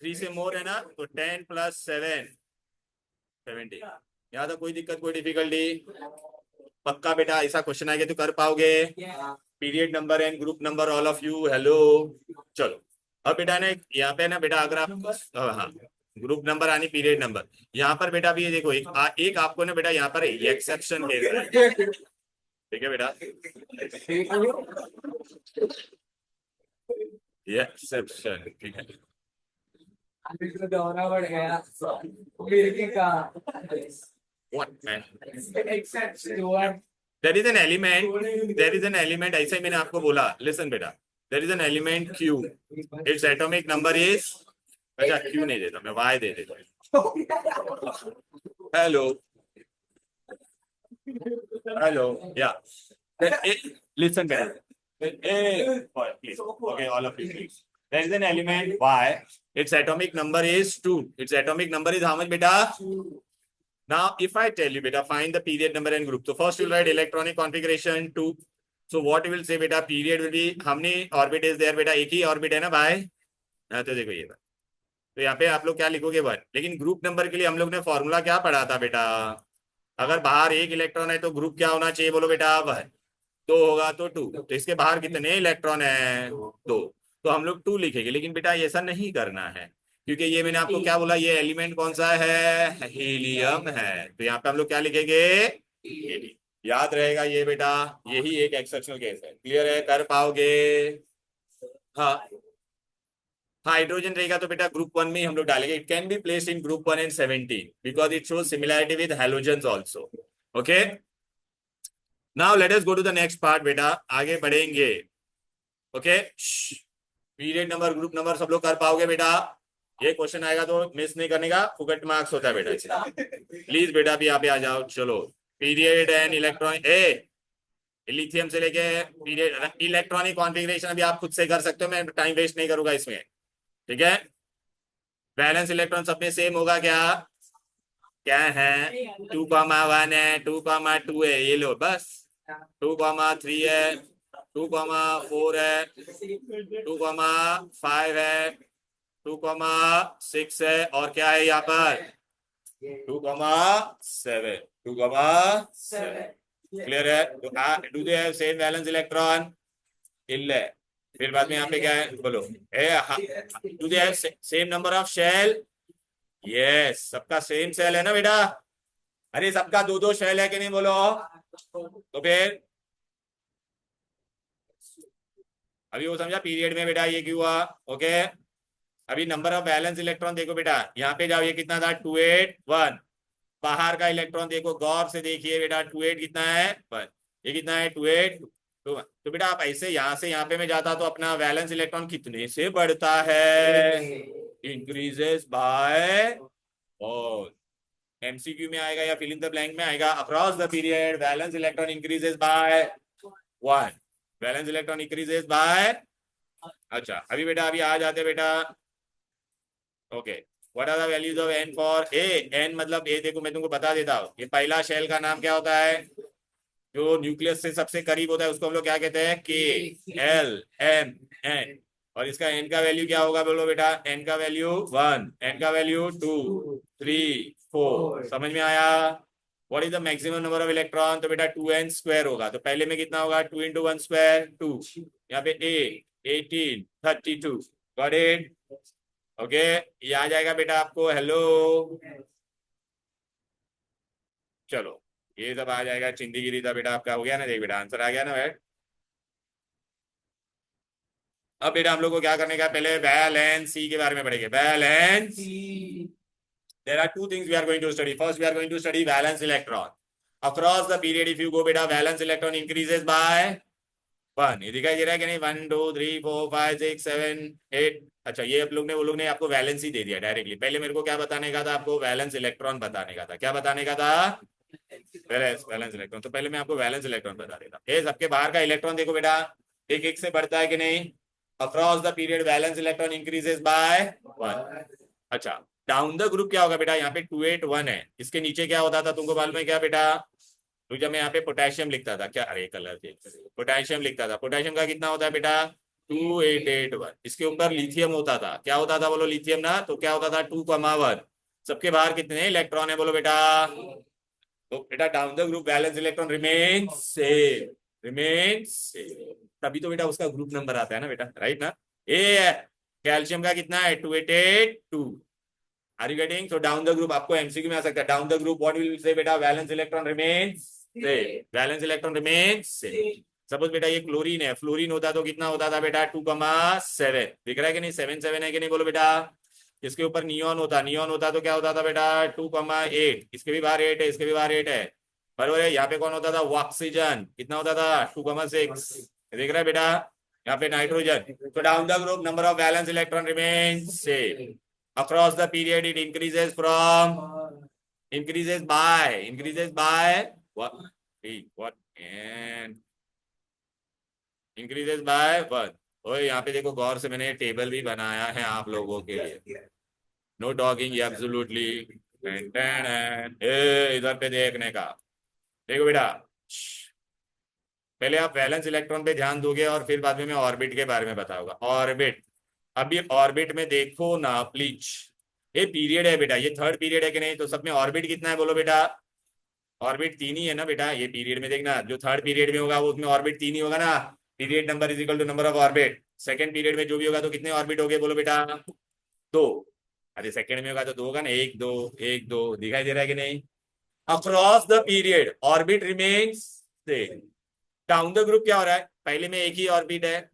3 से मोर है ना, तो 10 प्लस 7 70। यहाँ तो कोई दिक्कत, कोई डिफिकल्टी? पक्का बेटा ऐसा क्वेश्चन आएगा तो कर पाओगे? Period number and group number all of you, hello. चलो अब बेटा ने यहाँ पे ना बेटा, अगर आप हाँ ग्रुप नंबर यानी पीरियड नंबर, यहाँ पर बेटा भी ये देखो एक आपको ना बेटा यहाँ पर एक्सेप्शन दे रहा है। ठीक है बेटा, ये एक्सेप्शन, ठीक है। What man? There is an element, ऐसा ही मैंने आपको बोला। Listen बेटा, there is an element Q. Its atomic number is, अच्छा Q नहीं देता मैं, Y दे देता हूँ। Hello, yeah. Listen बेटा, please. Okay, all of you please. There is an element Y. Its atomic number is 2. Its atomic number is how much beta? Now, if I tell you beta, find the period number and group. So first you'll write electronic configuration 2. So what you will say beta, period will be, how many orbit is there beta? एक ही orbit है ना भाई? हाँ तो देखो ये बात, तो यहाँ पे आप लोग क्या लिखोगे 1। लेकिन ग्रुप नंबर के लिए हम लोग ने फॉर्मूला क्या पढ़ा था बेटा? अगर बाहर एक इलेक्ट्रॉन है तो ग्रुप क्या होना चाहिए बोलो बेटा? 1। 2 होगा तो 2। तो इसके बाहर कितने इलेक्ट्रॉन है? 2। तो हम लोग 2 लिखेंगे। लेकिन बेटा ऐसा नहीं करना है, क्योंकि ये मैंने आपको क्या बोला, ये एलिमेंट कौन सा है? हीलियम है। तो यहाँ पे हम लोग क्या लिखेंगे? हीलियम। याद रहेगा ये बेटा, यही एक एक्सेप्शनल केस है। क्लियर है, कर पाओगे? हाँ, हाइड्रोजन रहेगा तो बेटा ग्रुप वन में ही हम लोग डालेंगे। It can be placed in group one and 17 because it shows similarity with halogens also. Okay, now let us go to the next part बेटा, आगे बढ़ेंगे। Okay, period number, group number सब लोग कर पाओगे बेटा? ये क्वेश्चन आएगा तो मिस नहीं करने का, फुकट मार्क्स होता है बेटा। प्लीज बेटा भी यहाँ पे आ जाओ। चलो, period and electron, A lithium से लेके पीरियड इलेक्ट्रॉनिक कॉन्फ़िगरेशन अभी आप खुद से कर सकते हो, मैं टाइम वेस्ट नहीं करूंगा इसमें। ठीक है, बैलेंस इलेक्ट्रॉन सब में सेम होगा क्या? क्या है? 2,1 है, 2,2 है, ये लो बस। 2,3 है, 2,4 है, 2,5 है, 2,6 है, और क्या है यहाँ पर? 2,7, 2,7। क्लियर है? Do they have same valence electron? इल्ले। फिर बाद में यहाँ पे क्या है बोलो? Do they have same number of shell? Yes, सबका सेम सेल है ना बेटा? अरे सबका दो दो शेल है कि नहीं बोलो? तो फिर अभी वो समझा पीरियड में बेटा ये क्यों हुआ? ओके, अभी नंबर ऑफ बैलेंस इलेक्ट्रॉन देखो बेटा, यहाँ पे जाओ, ये कितना था? 281। बाहर का इलेक्ट्रॉन देखो, गौर से देखिए बेटा, 28 कितना है? 1। ये कितना है? 28 तो बेटा आप ऐसे यहाँ से यहाँ पे मैं जाता तो अपना वैलेंस इलेक्ट्रॉन कितने से बढ़ता है? इंक्रीजेस बाय, और एमसीक्यू में आएगा या फिल इन द ब्लैंक में आएगा? Across the period valence electron increases by 1, valence electron increases by. अच्छा, अभी बेटा अभी आ जाते बेटा। Okay, what are the values of N for A? N मतलब ए, देखो मैं तुमको बता देता हूँ, ये पहला शेल का नाम क्या होता है? जो न्यूक्लियस से सबसे करीब होता है उसको हम लोग क्या कहते हैं? के, एल, एम, एन। और इसका एन का वैल्यू क्या होगा बोलो बेटा? एन का वैल्यू 1, एन का वैल्यू 2, 3, 4। समझ में आया? What is the maximum number of electron? तो बेटा 2n स्क्वायर होगा, तो पहले में कितना होगा? 2 इंटू 1 स्क्वायर 2, यहाँ पे 18, 32। Got it? ओके, ये आ जाएगा बेटा आपको। हेलो, चलो ये सब आ जाएगा। चिंदीगिरी था बेटा आपका, हो गया ना? देख बेटा, आंसर आ गया ना बेटा? अब बेटा हम लोग को क्या करने का? पहले वैलेंस सी के बारे में पढ़ेंगे। Valence, there are two things we are going to study. First, we are going to study valence electron. Across the period, if you go बेटा, valence electron increases by 1। ये दिखाई दे रहा है कि नहीं? 1, 2, 3, 4, 5, 6, 7, 8। अच्छा, ये आप लोग ने, वो लोग ने आपको वैलेंस ही दे दिया डायरेक्टली। पहले मेरे को क्या बताने का था? आपको वैलेंस इलेक्ट्रॉन बताने का था। क्या बताने का था? Valence electron. तो पहले मैं आपको वैलेंस इलेक्ट्रॉन बता देता हूँ। ये सबके बाहर का इलेक्ट्रॉन देखो बेटा, एक एक से बढ़ता है कि नहीं? Across the period valence electron increases by 1। अच्छा, डाउन द ग्रुप क्या होगा बेटा? यहाँ पे 281 है, इसके नीचे क्या होता था तुमको मालूम है क्या बेटा? तो जब मैं यहाँ पे पोटेशियम लिखता था, क्या, अरे कलर चेंज, पोटेशियम लिखता था, पोटेशियम का कितना होता है बेटा? 2881। इसके ऊपर लिथियम होता था, क्या होता था बोलो? लिथियम ना, तो क्या होता था? 2,1। सबके बाहर कितने इलेक्ट्रॉन है बोलो बेटा? तो बेटा down the group valence electron remain same, remain same, तभी तो बेटा उसका ग्रुप नंबर आता है ना बेटा, राइट ना? ए कैल्शियम का कितना है? 282। Are you getting? So down the group आपको एमसीक्यू में आ सकता है। Down the group what will say बेटा? Valence electron remain same, valence electron remain same. Suppose बेटा ये क्लोरीन है, फ्लोरीन होता तो कितना होता था बेटा? 2,7। दिख रहा है कि नहीं? 7 7 है कि नहीं बोलो बेटा? इसके ऊपर नियॉन होता, नियॉन होता तो क्या होता था बेटा? 2,8। इसके भी बाहर 8 है, इसके भी बाहर 8 है, बराबर है। यहाँ पे कौन होता था? ऑक्सीजन, कितना होता था? 2,6। देख रहा है बेटा? यहाँ पे नाइट्रोजन। तो down the group number of valence electron remain same. Across the period it increases from, increases by what? What? And increases by 1। ओए यहाँ पे देखो गौर से, मैंने टेबल भी बनाया है आप लोगों के लिए। Know talking absolutely. इधर पे देखने का, देखो बेटा, पहले आप वैलेंस इलेक्ट्रॉन पे ध्यान दोगे और फिर बाद में मैं ऑर्बिट के बारे में बताऊंगा। ऑर्बिट, अभी ऑर्बिट में देखो ना प्लीज। ये पीरियड है बेटा, ये थर्ड पीरियड है कि नहीं? तो सब में ऑर्बिट कितना है बोलो बेटा? ऑर्बिट 3 ही है ना बेटा? ये पीरियड में देखना, जो थर्ड पीरियड में होगा वो उसमें ऑर्बिट 3 ही होगा ना। Period number is equal to number of orbit. Second period में जो भी होगा तो कितने ऑर्बिट हो गए बोलो बेटा? 2। अरे सेकंड में होगा तो 2 होगा ना, 1 2 1 2। दिखाई दे रहा है कि नहीं? Across the period orbit remains same. Down the group क्या हो रहा है, पहले में एक ही ऑर्बिट है,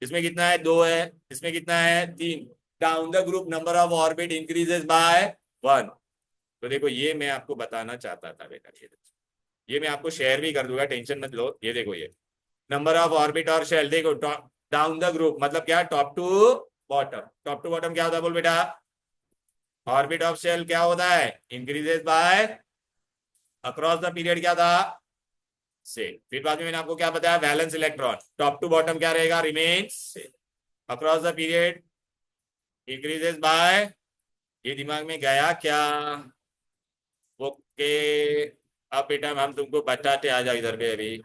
इसमें कितना है, दो है, इसमें कितना है, तीन। Down the group number of orbit increases by one. तो देखो ये मैं आपको बताना चाहता था बेटा, ये मैं आपको शेयर भी कर दूंगा, टेंशन मत लो। ये देखो, ये नंबर ऑफ ऑर्बिट और शेल, देखो डाउन द ग्रुप मतलब क्या, top to bottom. Top to bottom क्या होता है बोल बेटा, ऑर्बिट ऑफ शेल क्या होता है, increases by, across the period क्या था, से। फिर बाद में मैंने आपको क्या बताया, valence electron top to bottom क्या रहेगा, remains across the period increases by. ये दिमाग में गया क्या, ओके। अब बेटा हम तुमको बताते, आ जाओ इधर पे अभी।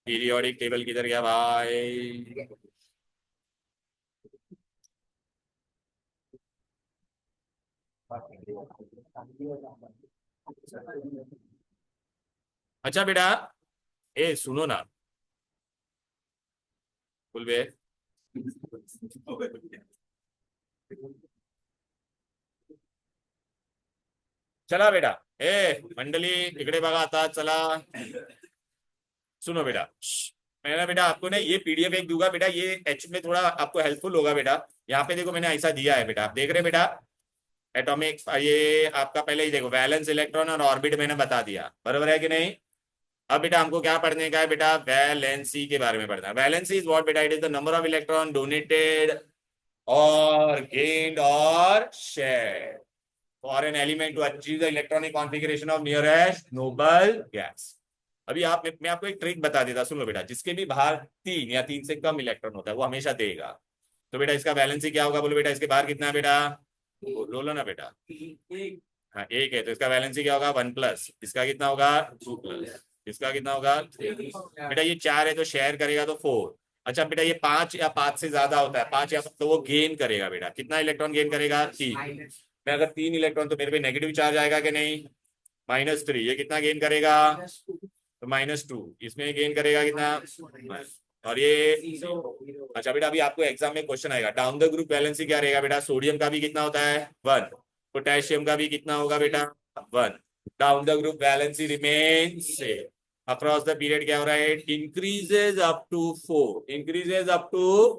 पीरियोडिक टेबल किधर गया भाई, अच्छा बेटा, ए सुनो ना, कुलबे। चला बेटा, ए मंडली इकडे बघा आता, चला सुनो बेटा। मैंने बेटा आपको ना ये पीडीएफ एक दूंगा बेटा, ये एच में थोड़ा आपको हेल्पफुल होगा बेटा। यहाँ पे देखो मैंने ऐसा दिया है बेटा, आप देख रहे बेटा, एटॉमिक, ये आपका पहले ही देखो वैलेंस इलेक्ट्रॉन और ऑर्बिट मैंने बता दिया, बराबर है कि नहीं। अब बेटा हमको क्या पढ़ने का है बेटा, वैलेंसी के बारे में पढ़ना है। वैलेंसी इज व्हाट बेटा, it is the number of electron donated or gained or share for an element to achieve the electronic configuration of nearest noble gas. अभी आप, मैं आपको एक ट्रिक बता देता, सुन लो बेटा। जिसके भी बाहर तीन या तीन से कम इलेक्ट्रॉन होता है वो हमेशा देगा। तो बेटा इसका वैलेंसी क्या होगा, बोलो बेटा इसके बाहर कितना है बेटा, बोलो ना बेटा। हाँ एक है, तो इसका वैलेंसी क्या होगा, वन प्लस, इसका कितना होगा, टू प्लस, इसका कितना होगा, थ्री। बेटा ये चार है तो शेयर करेगा तो फोर। अच्छा बेटा ये पांच या पांच से ज्यादा होता है, पांच या तो वो गेन करेगा बेटा, कितना इलेक्ट्रॉन गेन करेगा, तीन। मैं अगर तीन इलेक्ट्रॉन तो मेरे पे नेगेटिव चार्ज आएगा कि नहीं, माइनस थ्री। ये कितना गेन करेगा, तो माइनस टू। इसमें गेन करेगा कितना, और ये। अच्छा बेटा अभी आपको एग्जाम में क्वेश्चन आएगा, डाउन द ग्रुप वैलेंसी क्या रहेगा बेटा, सोडियम का भी कितना होता है, वन। पोटेशियम का भी कितना होगा बेटा, one. Down the group valency remains same. Across the period क्या हो रहा है, increases up to four, increases up to,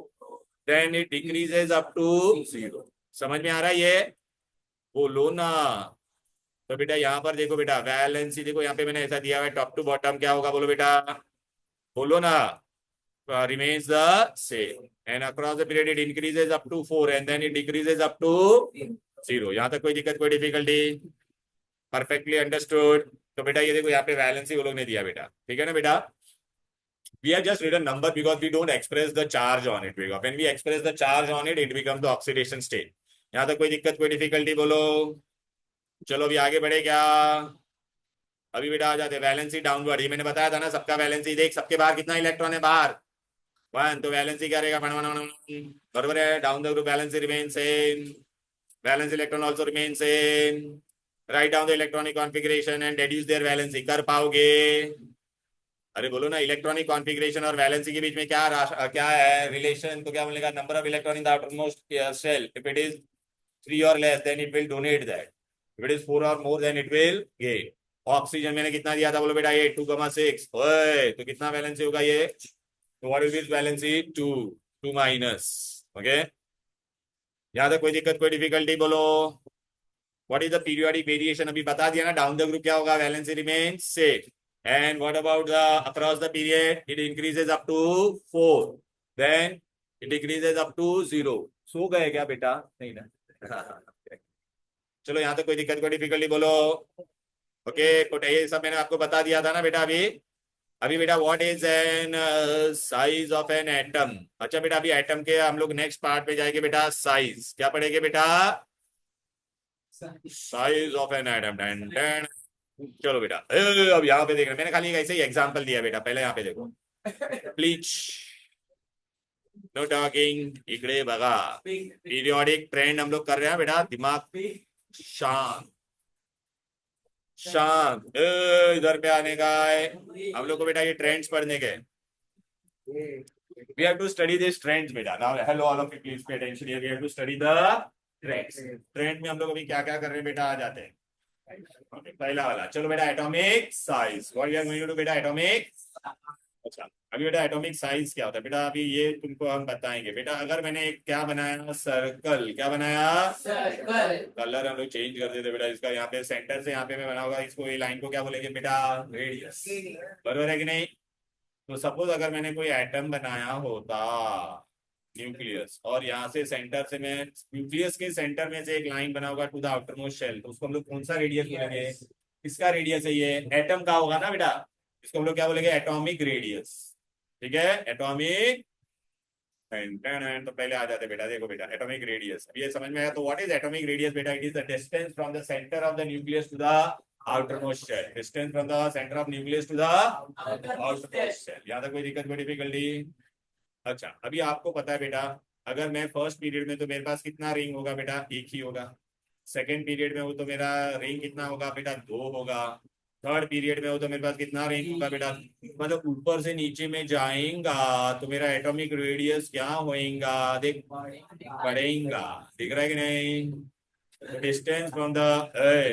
then it decreases up to zero. समझ में आ रहा है ये, बोलो ना। तो बेटा यहाँ पर देखो बेटा, वैलेंसी देखो यहाँ पे मैंने ऐसा दिया हुआ है, टॉप टू बॉटम क्या होगा बोलो बेटा, बोलो ना, remains the same and across the period it increases up to 4 and then it decreases up to 0। यहाँ तक कोई दिक्कत, कोई डिफिकल्टी, परफेक्टली अंडरस्टूड। तो बेटा ये देखो यहाँ पे वैलेंसी वो लोग ने दिया बेटा, ठीक है ना बेटा। we have just written number because we don't express the charge on it, because when we express the charge on it it becomes the oxidation state। यहाँ तक कोई दिक्कत, कोई डिफिकल्टी बोलो। चलो अभी आगे बढ़े क्या, अभी बेटा आ जाते वैलेंसी डाउनवर्ड। ये मैंने बताया था ना, सबका वैलेंसी देख, सबके बाहर कितना इलेक्ट्रॉन है, बाहर वन। तो वैलेंसी क्या रहेगा, बराबर है, down the group valency remain same, valence electron also remain same. Right down the electronic configuration and deduce their valency, कर पाओगे, अरे बोलो ना। इलेक्ट्रॉनिक कॉन्फ़िगरेशन और वैलेंसी के बीच में क्या है रिलेशन, तो क्या बोलेगा, number of electron in the outermost shell, if it is three or less then it will donate that, if it is four or more then it will gain. Oxygen मैंने कितना दिया था बोलो बेटा, ये 2,6। ओए तो कितना वैलेंसी होगा ये, तो what will be valency, two, two minus. Okay, यहाँ तक कोई दिक्कत, कोई डिफिकल्टी बोलो। What is the periodic variation, अभी बता दिया ना, डाउन द ग्रुप क्या होगा, valency remains same. And what about the across the period, it increases up to four, then it decreases up to zero. सो गए क्या बेटा, नहीं ना चलो यहाँ तक कोई दिक्कत, कोई डिफिकल्टी बोलो। ओके ये सब मैंने आपको बता दिया था ना बेटा अभी। अभी बेटा what is an size of an atom. अच्छा बेटा अभी एटम के हम लोग नेक्स्ट पार्ट पे जाएंगे बेटा, साइज क्या पढ़ेंगे बेटा, साइज ऑफ एन एटम। चलो बेटा अब यहाँ पे देखना, मैंने खाली एक ऐसे ही एग्जांपल दिया बेटा, पहले यहाँ पे देखो, प्लीज नो टॉकिंग, इकडे बघा। पीरियोडिक ट्रेंड हम लोग कर रहे हैं बेटा, दिमाग शांत शांत, इधर पे आने का है हम लोग को बेटा, ये ट्रेंड्स पढ़ने के। We have to study these trends बेटा। Now hello all of you, please pay attention here, we have to study the trends। Trend में हम लोग अभी क्या क्या कर रहे हैं बेटा, आ जाते हैं। पहला वाला। चलो बेटा atomic size, what we are going to do बेटा, एटॉमिक। अच्छा अभी बेटा एटॉमिक साइज क्या होता है बेटा, अभी ये तुमको हम बताएंगे बेटा। अगर मैंने एक क्या बनाया, सर्कल, क्या बनाया, सर्कल। कलर हम लोग चेंज कर देते बेटा इसका, यहाँ पे सेंटर से यहाँ पे मैं बना होगा इसको, ये लाइन को क्या बोलेंगे बेटा, रेडियस। बरोबर है कि नहीं। तो सपोज अगर मैंने कोई एटम बनाया होता, न्यूक्लियस, और यहाँ से सेंटर से मैं, न्यूक्लियस के सेंटर में से एक लाइन बना होगा to the outermost shell, तो उसको हम लोग कौन सा रेडियस बोलेंगे, इसका रेडियस है ये, एटम का होगा ना बेटा, इसको हम लोग क्या बोलेंगे, एटॉमिक रेडियस। ठीक है, एटॉमिक। तो पहले आ जाते बेटा, देखो बेटा एटॉमिक रेडियस, अब ये समझ में आया। तो व्हाट इज एटॉमिक रेडियस बेटा, it is the distance from the centre of the nucleus to the outermost shell, distance from the center of nucleus to the outermost shell। यहाँ तक कोई दिक्कत, कोई डिफिकल्टी। अच्छा अभी आपको पता है बेटा, अगर मैं फर्स्ट पीरियड में तो मेरे पास कितना रिंग होगा बेटा, एक ही होगा। सेकंड पीरियड में हो तो मेरा रिंग कितना होगा बेटा, दो होगा। थर्ड पीरियड में हो तो मेरे पास कितना रिंग होगा बेटा, मतलब ऊपर से नीचे में जाएगा तो मेरा एटॉमिक रेडियस क्या होएगा, देख बढ़ेगा। दिख रहा है कि नहीं। distance from the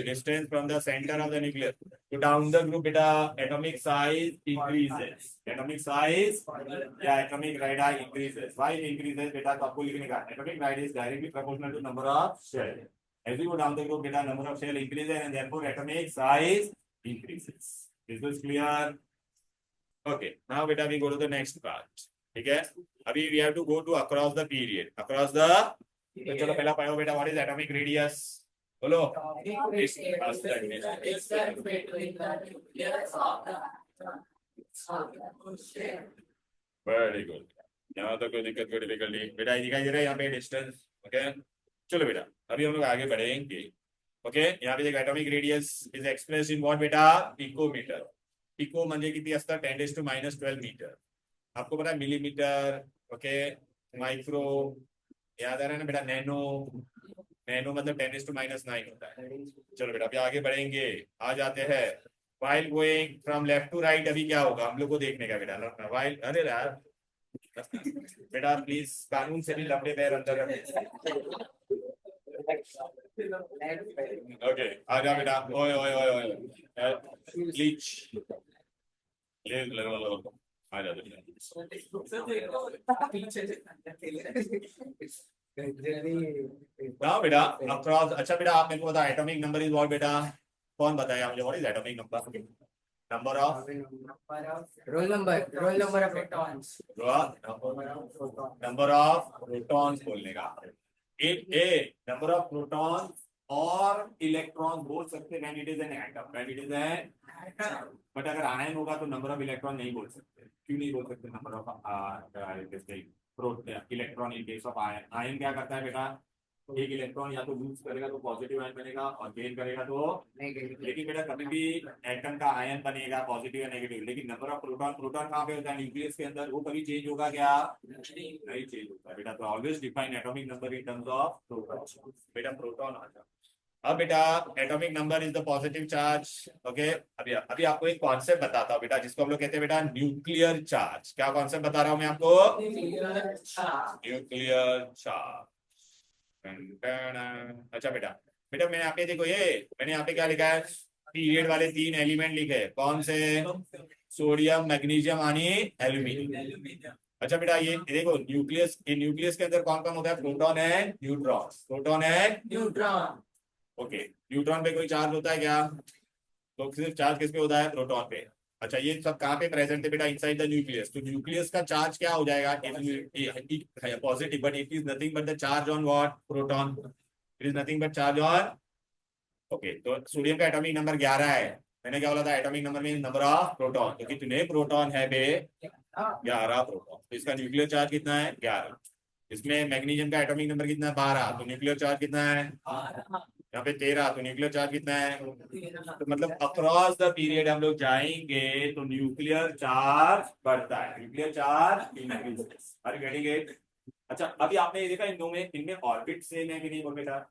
distance from the center of the nucleus to down the group beta, atomic size increases, atomic size या atomic radii increases। why it increases बेटा, तो आपको लिखने का, atomic radii is directly proportional to number of shell, as you go down the group beta, number of shell increases and therefore atomic size increases। is this clear? okay, now beta we go to the next part। ठीक है, अभी we have to go to across the period, across the, तो चलो पहला पाओ बेटा, what is atomic radius, बोलो। Very good, यहाँ तो कोई दिक्कत, कोई डिफिकल्टी बेटा, ये दिखाई दे रहा है यहाँ पे डिस्टेंस। ओके चलो बेटा अभी हम लोग आगे बढ़ेंगे। ओके यहाँ पे देखो, atomic radius is express in what बेटा, पिकोमीटर। पिको म्हणजे किती असतं, 10⁻⁻12 मीटर। आपको पता है मिलीमीटर, ओके, माइक्रो, याद आ रहा है ना बेटा, नैनो, नैनो मतलब 10⁻⁹ होता है। चलो बेटा अभी आगे बढ़ेंगे, आ जाते हैं। While going from left to right, अभी क्या होगा हम लोग को देखने का बेटा, वाइल, अरे यार बेटा प्लीज कानून से भी लंबे पैर अंदर ओके आ जा बेटा, ओए ओए ओए ओए प्लीज आ जा हाँ बेटा अक्रॉस। अच्छा बेटा आप मेरे को बता, एटॉमिक नंबर इज व्हाट बेटा, कौन बताया मुझे, what is atomic number, number of, roll number of electrons, number of protons बोलने का, ए नंबर ऑफ प्रोटॉन और इलेक्ट्रॉन बोल सकते हैं when it is an atom, when it is an, but अगर आयन होगा तो नंबर ऑफ इलेक्ट्रॉन नहीं बोल सकते। क्यों नहीं बोल सकते number of electron in case of ion, ion क्या करता है बेटा, एक इलेक्ट्रॉन या तो लूज करेगा तो पॉजिटिव आयन बनेगा और गेन करेगा तो नेगेटिव। लेकिन बेटा कभी भी एटम का आयन बनेगा पॉजिटिव या नेगेटिव, लेकिन नंबर ऑफ प्रोटॉन, प्रोटॉन कहाँ पे होता है, न्यूक्लियस के अंदर, वो कभी चेंज होगा क्या, नहीं चेंज होता बेटा। तो always define atomic number in terms of proton. बेटा प्रोटॉन आ जाओ। अब बेटा atomic number is the positive charge. Okay अभी आपको एक कॉन्सेप्ट बताता हूँ बेटा, जिसको हम लोग कहते हैं बेटा न्यूक्लियर चार्ज। क्या कॉन्सेप्ट बता रहा हूँ मैं आपको, न्यूक्लियर चार्ज। अच्छा बेटा, बेटा मैंने यहाँ पे देखो, ये मैंने यहाँ पे क्या लिखा है, पीरियड वाले 3 एलिमेंट लिखे हैं, कौन से, सोडियम, मैग्नीशियम आणि एल्यूमिनियम। अच्छा बेटा ये देखो, न्यूक्लियस, ये न्यूक्लियस के अंदर कौन कौन होता है, proton and neutron, proton and neutron. Okay neutron पे कोई चार्ज होता है क्या, तो सिर्फ चार्ज किस पे होता है, प्रोटॉन पे। अच्छा ये सब कहाँ पे प्रेजेंट है बेटा, इनसाइड द न्यूक्लियस। तो न्यूक्लियस का चार्ज क्या हो जाएगा, positive, but it is nothing but the charge on what, proton. It is nothing but charge on, okay. तो सोडियम का एटॉमिक नंबर 11 है। मैंने क्या बोला था, एटॉमिक नंबर में नंबर ऑफ प्रोटॉन, तो कितने प्रोटॉन है बे, 11 प्रोटॉन। तो इसका न्यूक्लियर चार्ज कितना है, 11। इसमें मैग्नीशियम का एटॉमिक नंबर कितना है, 12, तो न्यूक्लियर चार्ज कितना है, यहाँ पे 13, तो न्यूक्लियर चार्ज कितना है, तो मतलब अक्रॉस द पीरियड हम लोग जाएंगे तो न्यूक्लियर चार्ज बढ़ता है, nuclear charge increases. Are you getting it. अच्छा अभी आपने ये देखा इन दो में, इनमें ऑर्बिट सेम है कि नहीं बोल बेटा,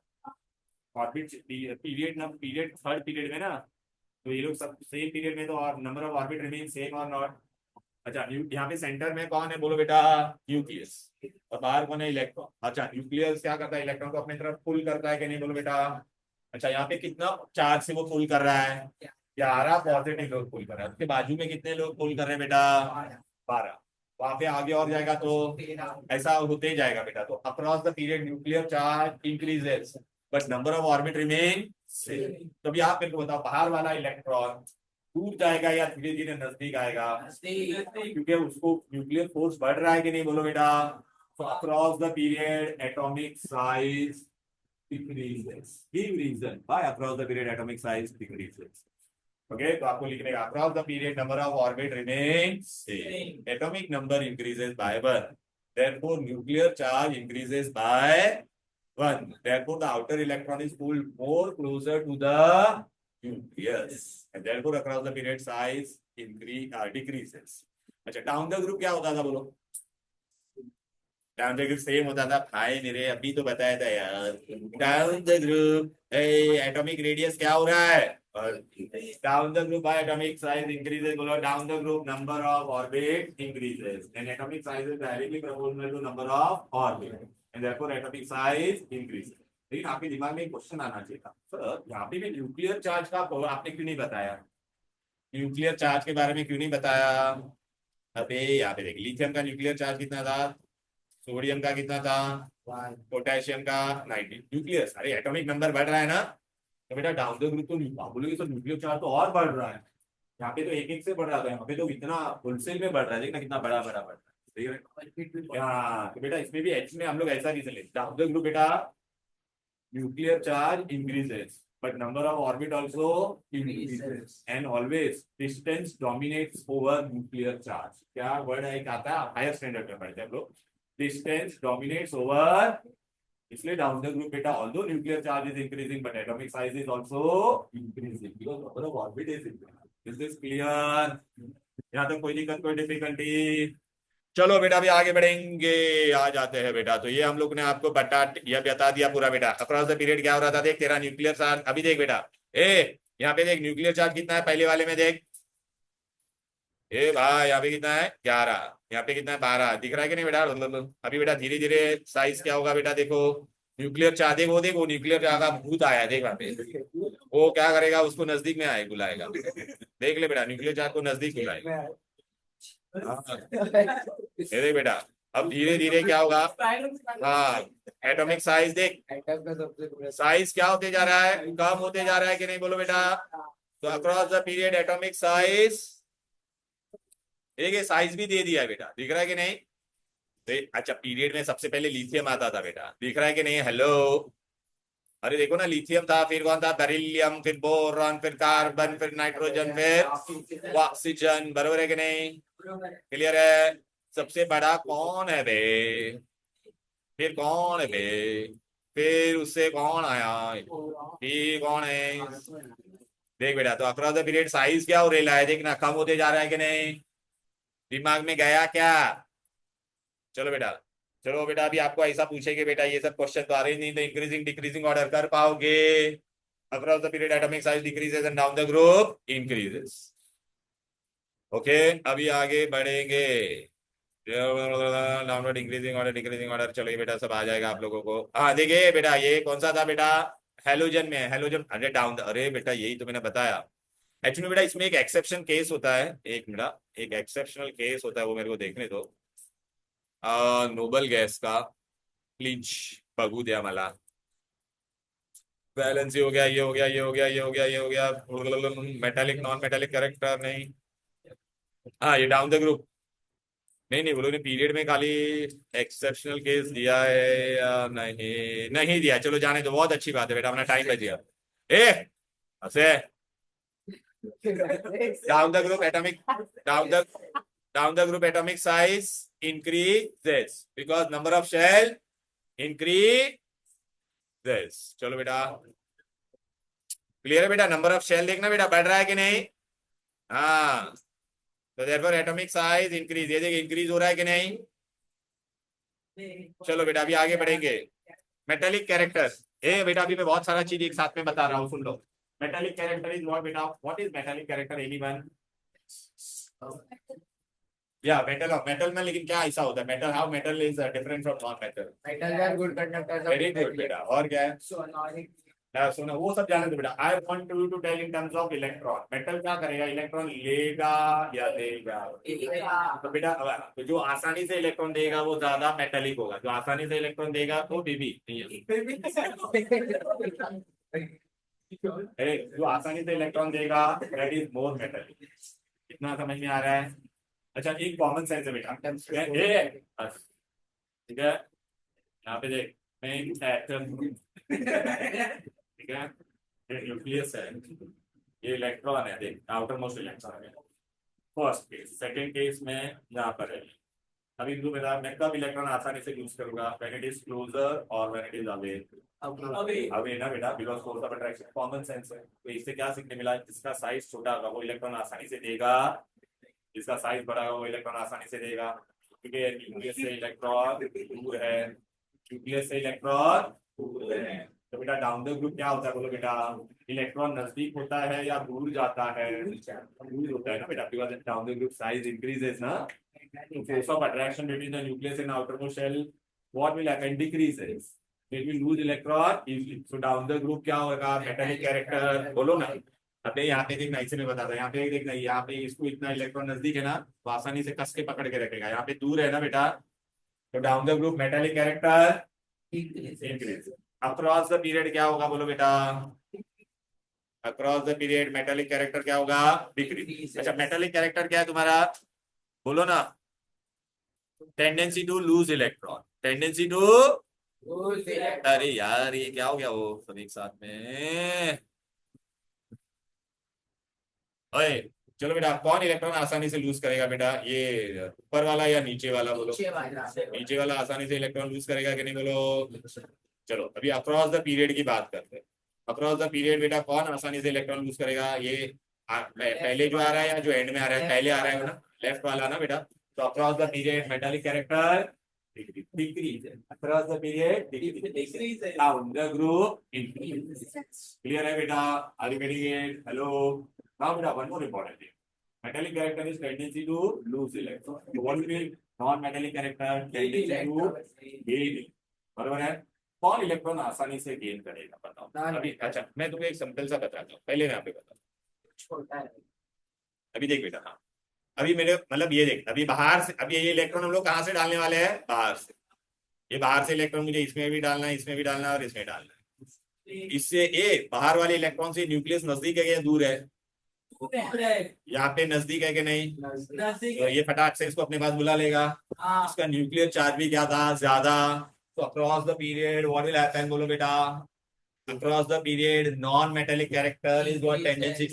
ऑर्बिट पीरियड थर्ड पीरियड में ना, तो ये लोग सब सेम पीरियड में, तो और number of orbit remain same और नॉट। अच्छा यहाँ पे सेंटर में कौन है बोलो बेटा, न्यूक्लियस, और बाहर कौन है, इलेक्ट्रॉन। अच्छा न्यूक्लियस क्या करता है, इलेक्ट्रॉन को अपनी तरफ पुल करता है कि नहीं बोलो बेटा, अच्छा यहाँ पे कितना चार्ज से वो पुल कर रहा है? 11 पॉजिटिव लोग पुल कर रहे हैं। उसके बाजू में कितने लोग पुल कर रहे हैं बेटा? 12। वहां पे आगे और जाएगा तो ऐसा होते ही जाएगा बेटा। तो across the period nuclear charge increases but number of orbit remain same. तो अभी आप मेरे को बताओ, बाहर वाला इलेक्ट्रॉन दूर जाएगा या धीरे धीरे नजदीक आएगा? क्योंकि उसको न्यूक्लियर फोर्स बढ़ रहा है कि नहीं, बोलो बेटा। तो across the period atomic size decreases. Give reason why across the period atomic size decreases. Okay, तो आपको लिखने का across the period number of orbit remains same. Atomic number increases by 1. Therefore, nuclear charge increases by 1. Therefore, the outer electron is pulled more closer to the nucleus. And therefore, across the period size decreases. अच्छा, down the group क्या होता था बोलो? Down the group same होता था भाई मेरे, अभी तो बताया था यार। Down the group atomic radius क्या हो रहा है? Down the group by atomic size increases. बोलो down the group number of orbit increases and atomic size is directly proportional to number of orbit and therefore atomic size increases. लेकिन आपके दिमाग में एक क्वेश्चन आना चाहिए था, सर यहाँ पे भी न्यूक्लियर चार्ज का आपने क्यों नहीं बताया? न्यूक्लियर चार्ज के बारे में क्यों नहीं बताया? अबे यहाँ पे देख, लिथियम का न्यूक्लियर चार्ज कितना था? सोडियम का कितना था? पोटेशियम का 90। न्यूक्लियस, अरे एटॉमिक नंबर बढ़ रहा है ना, तो बेटा डाउन द ग्रुप तो बोलोगे तो न्यूक्लियर चार्ज तो और बढ़ रहा है। यहाँ पे तो एक एक से बढ़ रहा था, यहाँ पे तो इतना होलसेल में बढ़ रहा है, देखना कितना बड़ा बड़ा बढ़ रहा है। हाँ तो बेटा इसमें भी एच में हम लोग ऐसा रीजन लेते, डाउन द ग्रुप बेटा nuclear charge increases but number of orbit also increases and always distance dominates over nuclear charge. क्या वर्ड है, एक आता है हायर स्टैंडर्ड में पढ़ते हैं हम लोग, डिस्टेंस डोमिनेट्स ओवर। इसलिए डाउन द ग्रुप बेटा although nuclear charge is increasing but atomic size is also increasing because number of orbit is increasing. Is this clear? यहाँ तक कोई दिक्कत, कोई डिफिकल्टी? चलो बेटा अभी आगे बढ़ेंगे, आ जाते हैं बेटा। तो ये हम लोग ने आपको बता दिया पूरा बेटा। अक्रॉस द पीरियड क्या हो रहा था, देख तेरा न्यूक्लियर चार्ज। अभी देख बेटा, यहाँ पे देख न्यूक्लियर चार्ज कितना है पहले वाले में, देख भाई यहाँ पे कितना है 11, यहाँ पे कितना है 12, दिख रहा है कि नहीं बेटा? अभी बेटा धीरे धीरे साइज क्या होगा बेटा, देखो न्यूक्लियर चार्ज, देखो न्यूक्लियर चार्ज का भूत आया, देख वहां पे वो क्या करेगा, उसको नजदीक में आए बुलाएगा। देख ले बेटा न्यूक्लियर चार्ज को नजदीक बुलाएगा। ये देख बेटा, अब धीरे धीरे क्या होगा? हाँ एटॉमिक साइज देख, साइज क्या होते जा रहा है, कम होते जा रहा है कि नहीं, बोलो बेटा। तो across the period atomic size, देखिए साइज भी दे दिया है बेटा, दिख रहा है कि नहीं? अच्छा पीरियड में सबसे पहले लिथियम आता था बेटा, दिख रहा है कि नहीं? हेलो, अरे देखो ना, लिथियम था, फिर कौन था? बेरिलियम, फिर बोरॉन, फिर कार्बन, फिर नाइट्रोजन, फिर ऑक्सीजन, बरोबर है कि नहीं? क्लियर है? सबसे बड़ा कौन है बे? फिर कौन है बे? फिर उससे कौन आया? फिर कौन है? देख बेटा, तो अक्रॉस द पीरियड साइज क्या हो रहा है, देखना कम होते जा रहा है कि नहीं? दिमाग में गया क्या? चलो बेटा, चलो बेटा अभी आपको ऐसा पूछेंगे बेटा, ये सब क्वेश्चन तो आ रहे नहीं, तो इंक्रीजिंग डिक्रीजिंग ऑर्डर कर पाओगे? Across the period atomic size decreases and down the group increases. Okay अभी आगे बढ़ेंगे, downward increasing order decreasing order. चलो ये बेटा सब आ जाएगा आप लोगों को। हाँ देखिए बेटा, ये कौन सा था बेटा? हेलोजन में, हेलोजन, अरे डाउन, अरे बेटा यही तो मैंने बताया। एक्चुअली बेटा इसमें एक एक्सेप्शन केस होता है, एक मिनट, एक एक्सेप्शनल केस होता है, वो मेरे को देखने दो। नोबल गैस का प्लीज बघू द्या मला। बैलेंस हो गया, ये हो गया, ये हो गया, ये हो गया, ये हो गया, मेटालिक नॉन मेटालिक करेक्टर नहीं। हाँ ये डाउन द ग्रुप, नहीं नहीं बोलो, पीरियड में खाली एक्सेप्शनल केस दिया है या नहीं? नहीं दिया, चलो जाने दो, बहुत अच्छी बात है बेटा, अपना टाइम बच गया। ए ऐसे down the group atomic, down the group atomic size increases because number of shell increases। चलो बेटा क्लियर है बेटा, नंबर ऑफ शेल देखना बेटा बढ़ रहा है कि नहीं? हाँ तो therefore एटॉमिक साइज इंक्रीज, ये देखिए इंक्रीज हो रहा है कि नहीं? चलो बेटा अभी आगे बढ़ेंगे। मेटालिक कैरेक्टर, ए बेटा अभी मैं बहुत सारा चीज एक साथ में बता रहा हूँ, सुन लो। मेटालिक कैरेक्टर इज व्हाट बेटा? What is metallic character, anyone? या मेटल में लेकिन क्या ऐसा होता है metal, how metal is different from non metal? Metal are good conductors of very good बेटा, और क्या है? सुनो वो सब जाने दो बेटा। I want to tell in terms of electron. Metal क्या करेगा? इलेक्ट्रॉन लेगा या देगा? तो बेटा तो जो आसानी से इलेक्ट्रॉन देगा वो ज्यादा मेटेलिक होगा, जो आसानी से इलेक्ट्रॉन देगा तो बीबी जो आसानी से इलेक्ट्रॉन देगा दैट इज मोर मेटेलिक। इतना समझ में आ रहा है? अच्छा एक कॉमन सेंस है बेटा, बस ठीक है। यहाँ पे देख, मैं एटम ठीक है, ये न्यूक्लियस है, ये इलेक्ट्रॉन है, देख आउटर मोस्ट इलेक्ट्रॉन है। फर्स्ट केस, सेकंड केस में यहाँ पर है। अभी इनको बता मैं कब इलेक्ट्रॉन आसानी से यूज करूंगा? व्हेन इट इज क्लोजर और when it is away. Away ना बेटा, because force of attraction common sense है। तो इससे क्या सीखने मिला? जिसका साइज छोटा होगा वो इलेक्ट्रॉन आसानी से देगा, जिसका साइज बड़ा होगा वो इलेक्ट्रॉन आसानी से देगा। क्योंकि न्यूक्लियस से इलेक्ट्रॉन दूर है, न्यूक्लियस से इलेक्ट्रॉन दूर है। तो बेटा डाउन द ग्रुप क्या होता है बोलो बेटा? इलेक्ट्रॉन नजदीक होता है या दूर जाता है? दूर होता है ना बेटा, because down the group size increases ना। force of attraction between the nucleus and outermost shell, what will happen? Decreases. It will lose electron easily. So down the group क्या होगा? Metallic character बोलो ना। अबे यहाँ पे देखना, इसे मैं बताता, यहाँ पे देखना, यहाँ पे इसको इतना इलेक्ट्रॉन नजदीक है ना तो आसानी से कस के पकड़ के रखेगा। यहाँ पे दूर है ना बेटा, तो down the group metallic character increase. Across the period क्या होगा बोलो बेटा? Across the period metallic character क्या होगा? डिक्रीज। अच्छा मेटालिक कैरेक्टर क्या है तुम्हारा? बोलो ना। Tendency to lose electron, tendency to. अरे यार ये क्या हो गया वो सब एक साथ में? ओए चलो बेटा, कौन इलेक्ट्रॉन आसानी से लूज करेगा बेटा? ये ऊपर वाला या नीचे वाला बोलो? नीचे वाला आसानी से इलेक्ट्रॉन लूज करेगा कि नहीं बोलो? चलो अभी अक्रॉस द पीरियड की बात करते हैं। अक्रॉस द पीरियड बेटा कौन आसानी से इलेक्ट्रॉन लूज करेगा? ये पहले जो आ रहा है या जो एंड में आ रहा है? पहले आ रहा है ना, लेफ्ट वाला ना बेटा। तो across the period metallic character decrease, across the period decrease, down the group increase. Clear है बेटा? Are you getting it? Hello. Now बेटा one more important thing, metallic character is tendency to lose electron. So what will be non-metallic character? Tendency to gain. बराबर है? कौन electron आसानी से gain करेगा बताओ अभी? अच्छा मैं तुम्हें एक सिंपल सा बताता हूँ, पहले मैं आपको बताता हूँ। अभी देख बेटा, हाँ अभी मेरे मतलब ये देख, अभी बाहर से, अभी ये इलेक्ट्रॉन हम लोग कहाँ से डालने वाले हैं? बाहर से। ये बाहर से इलेक्ट्रॉन मुझे इसमें भी डालना है, इसमें भी डालना है और इसमें डालना है। इससे ये बाहर वाले इलेक्ट्रॉन से न्यूक्लियस नजदीक है या दूर है? यहाँ पे नजदीक है कि नहीं? तो ये फटाक से इसको अपने पास बुला लेगा। इसका न्यूक्लियर चार्ज भी क्या था? ज्यादा। तो across the period what will happen बोलो बेटा? Across the period non metallic character is got tendency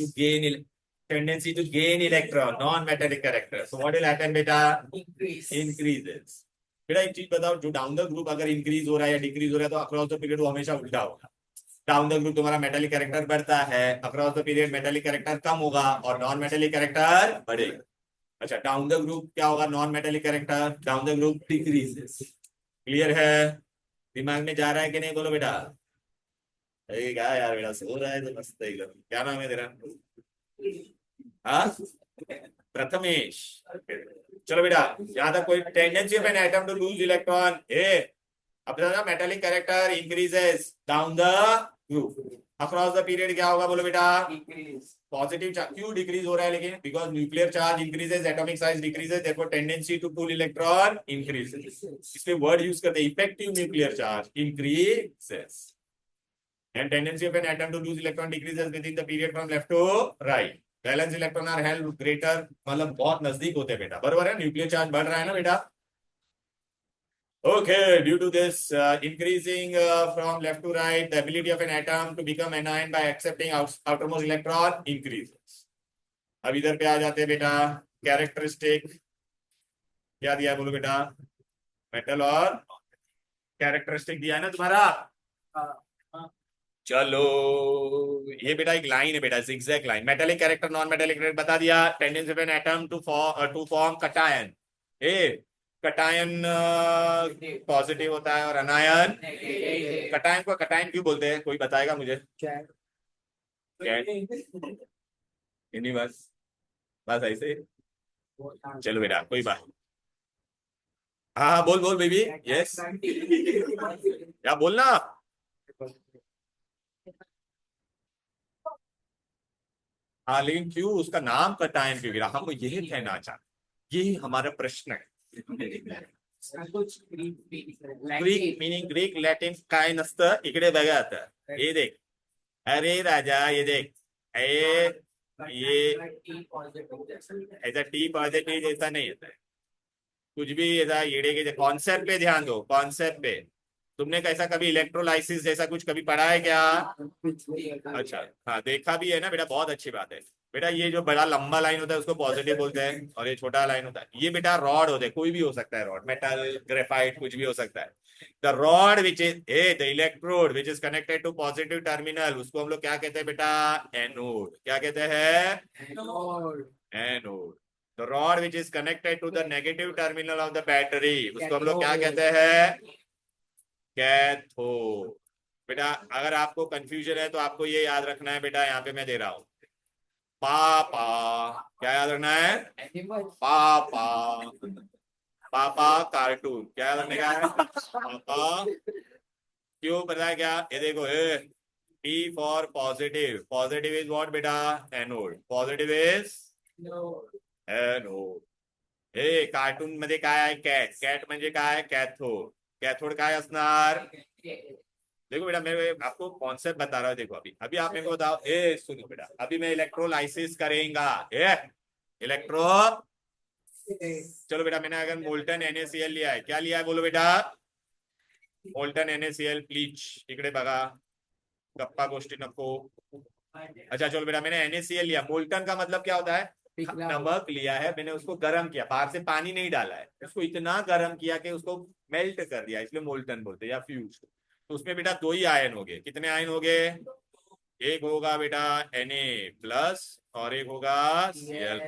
to gain electron, non metallic character. So what will happen बेटा? इंक्रीजेस। बेटा एक चीज बताओ, जो डाउन द ग्रुप अगर इंक्रीज हो रहा है या डिक्रीज हो रहा है तो अक्रॉस द पीरियड वो हमेशा उल्टा होगा। डाउन द ग्रुप तुम्हारा मेटालिक कैरेक्टर बढ़ता है, across the period metallic character कम होगा और नॉन मेटालिक कैरेक्टर बढ़ेगा। अच्छा डाउन द ग्रुप क्या होगा? Non metallic character down the group decreases. Clear है? दिमाग में जा रहा है कि नहीं बोलो बेटा? क्या यार बेटा सो रहा है तो मस्त एकदम। क्या नाम है तेरा? हाँ प्रथमेश। चलो बेटा, यहाँ तक कोई tendency of an atom to lose electron ए, अब metallic character increases down the group. Across the period क्या होगा बोलो बेटा? Positive charge. क्यों डिक्रीज हो रहा है लेकिन? Because nuclear charge increases, atomic size decreases, therefore tendency to pull electron increases. इसलिए वर्ड यूज करते हैं effective nuclear charge increases and tendency of an atom to lose electron decreases within the period from left to right. Valence electron are held greater, मतलब बहुत नजदीक होते हैं बेटा। बराबर है? न्यूक्लियर चार्ज बढ़ रहा है ना बेटा। Okay, due to this increasing from left to right, the ability of an atom to become anion by accepting outermost electron increases. अब इधर पे आ जाते हैं बेटा, कैरेक्टरिस्टिक क्या दिया है बोलो बेटा? मेटल और कैरेक्टरिस्टिक दिया है ना तुम्हारा। चलो ये बेटा एक लाइन है बेटा, zigzag line. Metallic character, non metallic character बता दिया। Tendency of an atom to form cation. A cation positive होता है और अनायन। कटायन को कटायन क्यों बोलते हैं? कोई बताएगा मुझे? नहीं बस बस ऐसे। चलो बेटा कोई बात। हाँ हाँ बोल बोल बेबी। यस क्या बोलना? हाँ लेकिन क्यों उसका नाम कटायन क्यों गिरा, हम यही कहना चाहते, यही हमारा प्रश्न है. ग्रीक मीनिंग ग्रीक लॅटिन काय नसतं, इकडे बघा आता, हे देख, अरे राजा ये देख, ये ऐसा टी पॉजिटिव जैसा नहीं होता है, कुछ भी ऐसा येड़े के कॉन्सेप्ट पे ध्यान दो, कॉन्सेप्ट पे. तुमने कैसा कभी इलेक्ट्रोलाइसिस जैसा कुछ कभी पढ़ा है क्या? अच्छा, हाँ देखा भी है ना बेटा, बहुत अच्छी बात है. बेटा ये जो बड़ा लंबा लाइन होता है उसको पॉजिटिव बोलते हैं, और ये छोटा लाइन होता है ये बेटा रॉड होते हैं, कोई भी हो सकता है रॉड, मेटल, ग्रेफाइट, कुछ भी हो सकता है. The rod which is the electrode which is connected to positive terminal, उसको हम लोग क्या कहते हैं बेटा? एनोड. क्या कहते हैं? Anode. The rod which is connected to the negative terminal of the battery, उसको हम लोग क्या कहते हैं? कैथोड. बेटा अगर आपको कंफ्यूजन है तो आपको ये याद रखना है बेटा, यहाँ पे मैं दे रहा हूँ, पापा. क्या याद रखना है? पापा. पापा कार्टून. क्या याद रखने का है? पापा. क्यों पता है क्या? ये देखो, P for positive. Positive is what बेटा? एनोड. Positive is anode. हे कार्टून मध्ये काय आहे? कॅट. कॅट म्हणजे काय? कॅथोड. कॅथोड काय असणार? देखो बेटा मैं आपको कॉन्सेप्ट बता रहा हूँ. देखो अभी अभी आप मेरे को बताओ, सुनो बेटा, अभी मैं इलेक्ट्रोलाइसिस करेगा, इलेक्ट्रो. चलो बेटा, मैंने अगर मोल्टन NaCl लिया है, क्या लिया है बोलो बेटा? Molten NaCl bleach. इकडे बघा, गप्पा गोष्टी नको. अच्छा चलो बेटा, मैंने NaCl लिया. मोल्टन का मतलब क्या होता है? नमक लिया है मैंने, उसको गर्म किया, बाहर से पानी नहीं डाला है, उसको इतना गर्म किया कि उसको मेल्ट कर दिया, इसलिए मोल्टन बोलते हैं, या फ्यूज. तो उसमें बेटा दो ही आयन हो गए. कितने आयन हो गए? एक होगा बेटा Na+ और एक होगा Cl.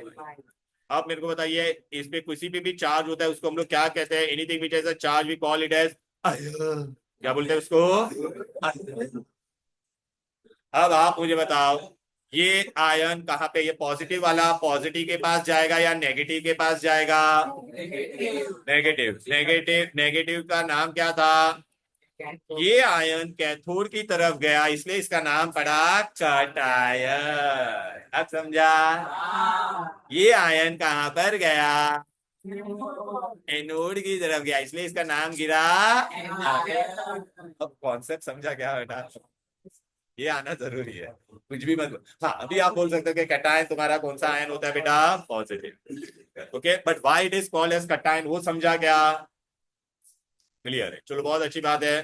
अब मेरे को बताइए, इस पे किसी पे भी चार्ज होता है उसको हम लोग क्या कहते हैं? Anything which has a charge we call it as, क्या बोलते हैं उसको? अब आप मुझे बताओ, ये आयन कहाँ पे, ये पॉजिटिव वाला पॉजिटिव के पास जाएगा या नेगेटिव के पास जाएगा? नेगेटिव. नेगेटिव. नेगेटिव का नाम क्या था? ये आयन कैथोड की तरफ गया, इसलिए इसका नाम पड़ा कैटायन. अब समझा? ये आयन कहाँ पर गया? एनोड की तरफ गया, इसलिए इसका नाम गिरा. अब कॉन्सेप्ट समझा क्या बेटा? ये आना जरूरी है, कुछ भी मत. हाँ अभी आप बोल सकते हो कि कैटायन तुम्हारा कौन सा आयन होता है बेटा? Positive. Okay, but why it is called as cation, वो समझा क्या? क्लियर है, चलो बहुत अच्छी बात है.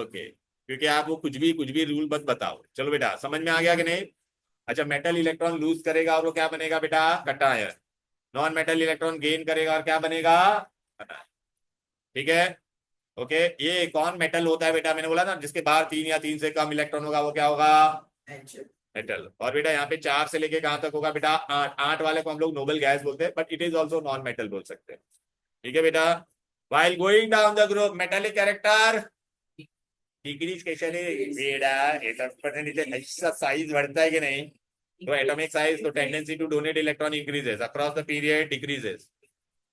ओके, क्योंकि आप वो कुछ भी रूल मत बताओ. चलो बेटा समझ में आ गया कि नहीं? अच्छा, मेटल इलेक्ट्रॉन लूज करेगा और वो क्या बनेगा बेटा? Cation. Non metal electron gain करेगा और क्या बनेगा? कैटायन. ठीक है. ओके, ये कौन मेटल होता है बेटा? मैंने बोला ना, जिसके बाहर 3 या 3 से कम इलेक्ट्रॉन होगा वो क्या होगा? मेटल. और बेटा यहाँ पे 4 से लेके कहां तक होगा बेटा? 8. 8 वाले को हम लोग नोबल गैस बोलते हैं, but it is also non metal बोल सकते हैं. ठीक है बेटा. while going down the group metallic character decrease कैसे बेटा? ऐसा साइज बढ़ता है कि नहीं? तो एटॉमिक साइज, तो tendency to donate electron increases across the period decreases.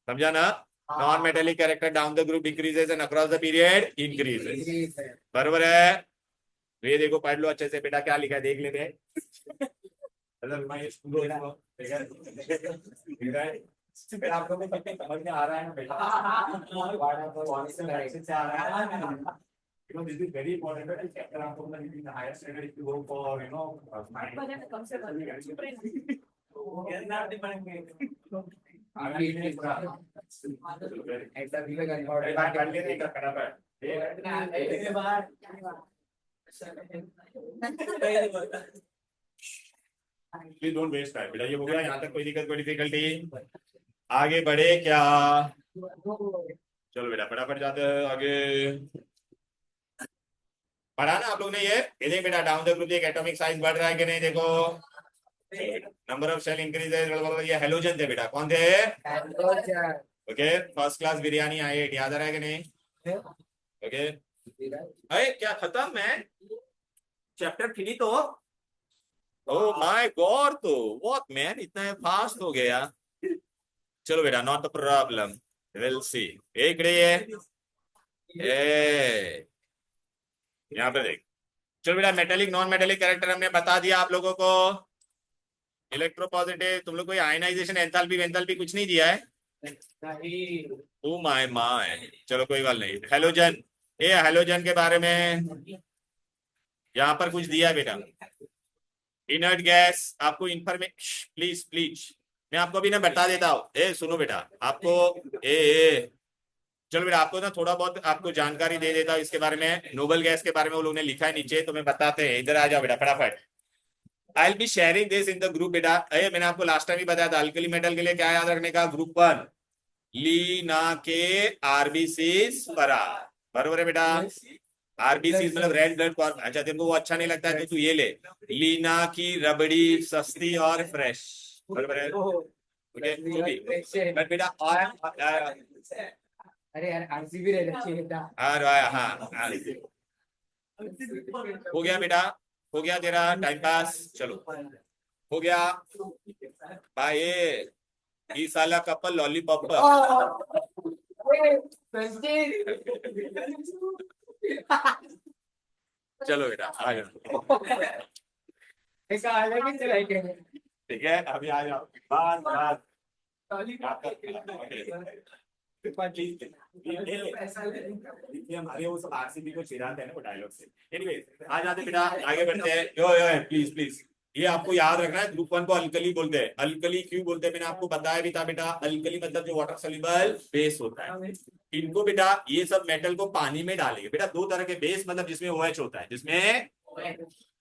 समझा ना? Non metallic character down the group decreases and across the period increases. बरोबर है? तो ये देखो, पढ़ लो अच्छे से बेटा, क्या लिखा है देख लेते हैं. आप लोगों को समझ में आ रहा है ना बेटा? this is very important that chapter आपको मतलब in the higher standard if you go for कम से प्लीज डोंट वेस्ट टाइम बेटा. ये हो गया यहाँ तक, कोई दिक्कत कोई डिफिकल्टी? आगे बढ़े क्या? चलो बेटा फटाफट जाते हैं आगे. पढ़ा ना आप लोग ने ये देख बेटा, डाउन द ग्रुप एक एटॉमिक साइज बढ़ रहा है कि नहीं? देखो, नंबर ऑफ सेल इंक्रीजेस. ये हेलोजन थे बेटा, कौन थे? ओके, फर्स्ट क्लास बिरयानी आई याद आ रहा है कि नहीं? ओके, अरे क्या खत्म है? चैप्टर फिनितो? ओह माय गॉड, तो व्हाट मैन, इतना फास्ट हो गया. चलो बेटा, not a problem, will see. एक रे, ए यहाँ पे देख, चलो बेटा, मेटेलिक नॉन मेटेलिक कैरेक्टर हमने बता दिया आप लोगों को। इलेक्ट्रोपॉजिटिव, तुम लोग कोई आयनाइजेशन एंथैल्पी वेंथैल्पी कुछ नहीं दिया है? ओ माय माय, चलो कोई बात नहीं। हेलोजन, ये हेलोजन के बारे में यहाँ पर कुछ दिया है बेटा। इनर्ट गैस आपको इंफॉर्मेशन, प्लीज प्लीज, मैं आपको भी ना बता देता हूँ। ए सुनो बेटा, आपको ए चलो बेटा, आपको ना थोड़ा बहुत आपको जानकारी दे देता हूँ इसके बारे में। नोबल गैस के बारे में वो लोगों ने लिखा है नीचे, तो मैं बताते हैं। इधर आ जाओ बेटा फटाफट। I will be sharing this in the group बेटा। अरे मैंने आपको लास्ट टाइम ही बताया था, अल्कली मेटल के लिए क्या याद रखने का? ग्रुप 1 लीना के आरबीसी परा, बरोबर है बेटा। आरबीसी मतलब रेड ब्लड कॉर्प। अच्छा तेरे को वो अच्छा नहीं लगता है तो तू ये ले, लीना की रबड़ी, सस्ती और फ्रेश, बरोबर है। ओके जो भी, बट बेटा अरे यार आरसीबी रहना चाहिए था। हाँ हाँ, हो गया बेटा, हो गया तेरा टाइम पास। चलो हो गया भाई। ये साला कपल लॉलीपॉप चलो बेटा आ जाओ। ऐसा अलग ही चला गया। ठीक है अभी आ जाओ। बात बात देखिए हमारे वो सब आरसीबी को चिढ़ाते हैं ना वो डायलॉग से। एनीवे आ जाते बेटा, आगे बढ़ते हैं। यो यो प्लीज प्लीज, ये आपको याद रखना है। ग्रुप 1 को अल्कली बोलते हैं। अल्कली क्यों बोलते हैं मैंने आपको बताया भी था बेटा। अल्कली मतलब जो वाटर सोल्यूबल बेस होता है। इनको बेटा ये सब मेटल को पानी में डालेंगे बेटा। दो तरह के बेस, मतलब जिसमें OH होता है, जिसमें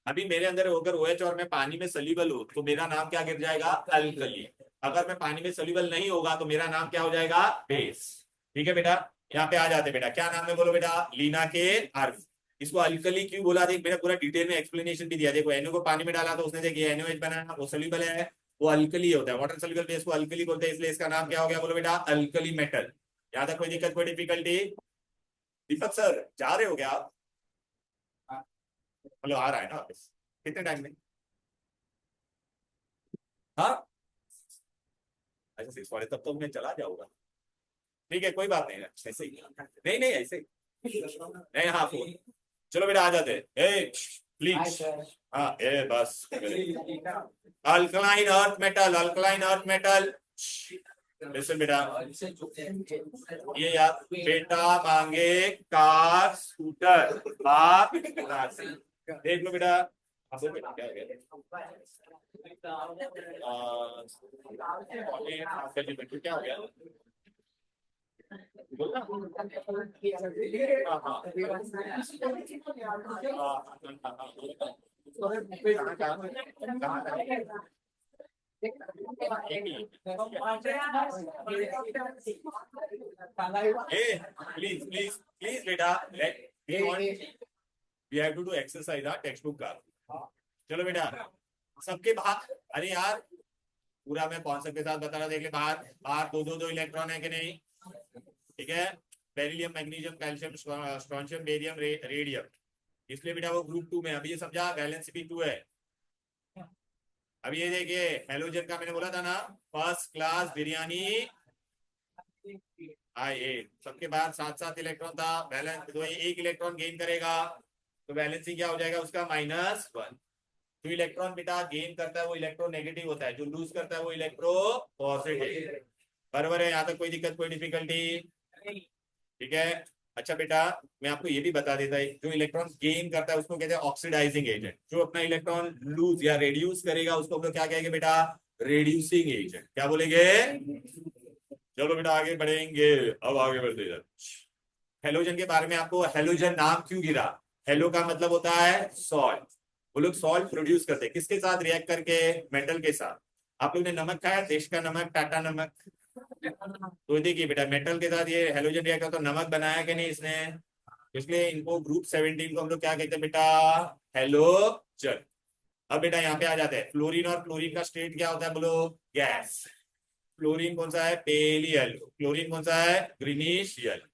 अभी मेरे अंदर अगर OH और मैं पानी में सल्यूबल हूं तो मेरा नाम क्या गिर जाएगा? अल्कली। अगर मैं पानी में सल्यूबल नहीं होगा तो मेरा नाम क्या हो जाएगा? बेस। ठीक है बेटा, यहाँ पे आ जाते बेटा। क्या नाम है बोलो बेटा? लीना के आर्वी। इसको अल्कली क्यों बोला? देख मैंने पूरा डिटेल में एक्सप्लेनेशन भी दिया। देखो NO को पानी में डाला तो उसने देखिए NOH बनाया, वो सल्यूबल है, वो अल्कली होता है। वाटर सल्यूबल बेस को अल्कली बोलते हैं, इसलिए इसका नाम क्या हो गया बोलो बेटा? Alkali metal. यहाँ तक कोई दिक्कत कोई डिफिकल्टी? दीपक सर जा रहे हो क्या आप? मतलब आ रहा है ना वापस? कितने टाइम में? हाँ अच्छा 6 वाले, तब तो मैं चला जाऊंगा। ठीक है कोई बात नहीं, ऐसे ही नहीं नहीं ऐसे ही नहीं। हाँ फोन, चलो बेटा आ जाते हैं। ए प्लीज, हाँ ए बस। Alkaline earth metal, alkaline earth metal. Listen बेटा, ये याद बेटा मांगे कार स्कूटर, बाप देख लो बेटा। हाँ, बोल बेटा, क्या हो गया? क्या हो गया? बोलना। हाँ, हाँ। प्लीज प्लीज प्लीज बेटा, we have to do exercise textbook का। चलो बेटा सबके बाहर, अरे यार पूरा मैं कॉन्सेप्ट के साथ बता रहा। देख ले बाहर, बाहर दो दो दो इलेक्ट्रॉन है कि नहीं? ठीक है, beryllium, magnesium, calcium, strontium, barium, radium. इसलिए बेटा वो ग्रुप 2 में। अभी ये समझा, वैलेंस भी 2 है। अभी ये देखिए हेलोजन का मैंने बोला था ना, फर्स्ट क्लास बिरयानी I8, सबके बाहर 7 7 इलेक्ट्रॉन था। बैलेंस तो एक इलेक्ट्रॉन गेन करेगा तो बैलेंसिंग क्या हो जाएगा उसका? -1। जो इलेक्ट्रॉन बेटा गेन करता है वो इलेक्ट्रो नेगेटिव होता है, जो लूज करता है वो इलेक्ट्रो पॉजिटिव। बराबर है, यहाँ तक कोई दिक्कत कोई डिफिकल्टी? ठीक है। अच्छा बेटा मैं आपको ये भी बता देता है, जो इलेक्ट्रॉन गेन करता है उसको कहते हैं ऑक्सीडाइजिंग एजेंट। जो अपना इलेक्ट्रॉन लूज या रेड्यूस करेगा उसको हम लोग क्या कहेंगे बेटा? Reducing agent. क्या बोलेंगे? चलो बेटा आगे बढ़ेंगे। अब आगे बढ़ते इधर। हेलोजन के बारे में आपको, हेलोजन नाम क्यों गिरा? हेलो का मतलब होता है सॉल्ट। वो लोग सॉल्ट प्रोड्यूस करते हैं किसके साथ रिएक्ट करके? मेटल के साथ। आप लोग ने नमक खाया? देश का नमक, टाटा नमक। तो देखिए बेटा मेटल के साथ ये हेलोजन रिएक्ट करता, तो नमक बनाया कि नहीं इसने? इसलिए इनको ग्रुप 17 को हम लोग क्या कहते हैं बेटा? हेलोजन। अब बेटा यहाँ पे आ जाते हैं। फ्लोरीन और क्लोरीन का स्टेट क्या होता है बोलो? गैस। क्लोरीन कौन सा है? Pale yellow. क्लोरीन कौन सा है? Greenish yellow.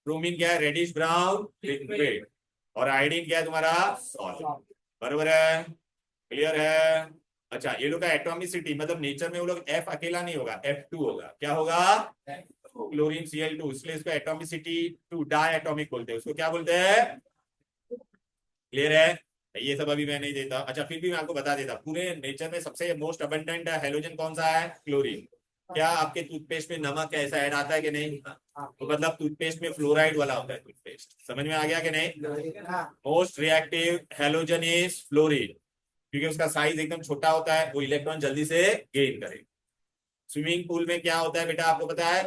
ब्रोमीन क्या है? Reddish brown liquid. और आयोडीन क्या है तुम्हारा? सॉलिड। बरोबर है, क्लियर है? अच्छा ये लोग का एटॉमिसिटी मतलब नेचर में वो लोग F अकेला नहीं होगा, F2 होगा। क्या होगा? क्लोरीन Cl2, इसलिए इसको एटॉमिसिटी 2 डाई एटॉमिक बोलते हैं। उसको क्या बोलते हैं? क्लियर है? ये सब अभी मैं नहीं देता। अच्छा फिर भी मैं आपको बता देता, पूरे नेचर में सबसे मोस्ट अबंडेंट हेलोजन कौन सा है? क्लोरीन। क्या आपके टूथपेस्ट में नमक ऐसा ऐड आता है कि नहीं? तो मतलब टूथपेस्ट में फ्लोराइड वाला होता है टूथपेस्ट। समझ में आ गया कि नहीं? हाँ most reactive halogen is fluorine, क्योंकि उसका साइज एकदम छोटा होता है, वो इलेक्ट्रॉन जल्दी से गेन करे। स्विमिंग पूल में क्या होता है बेटा आपको पता है?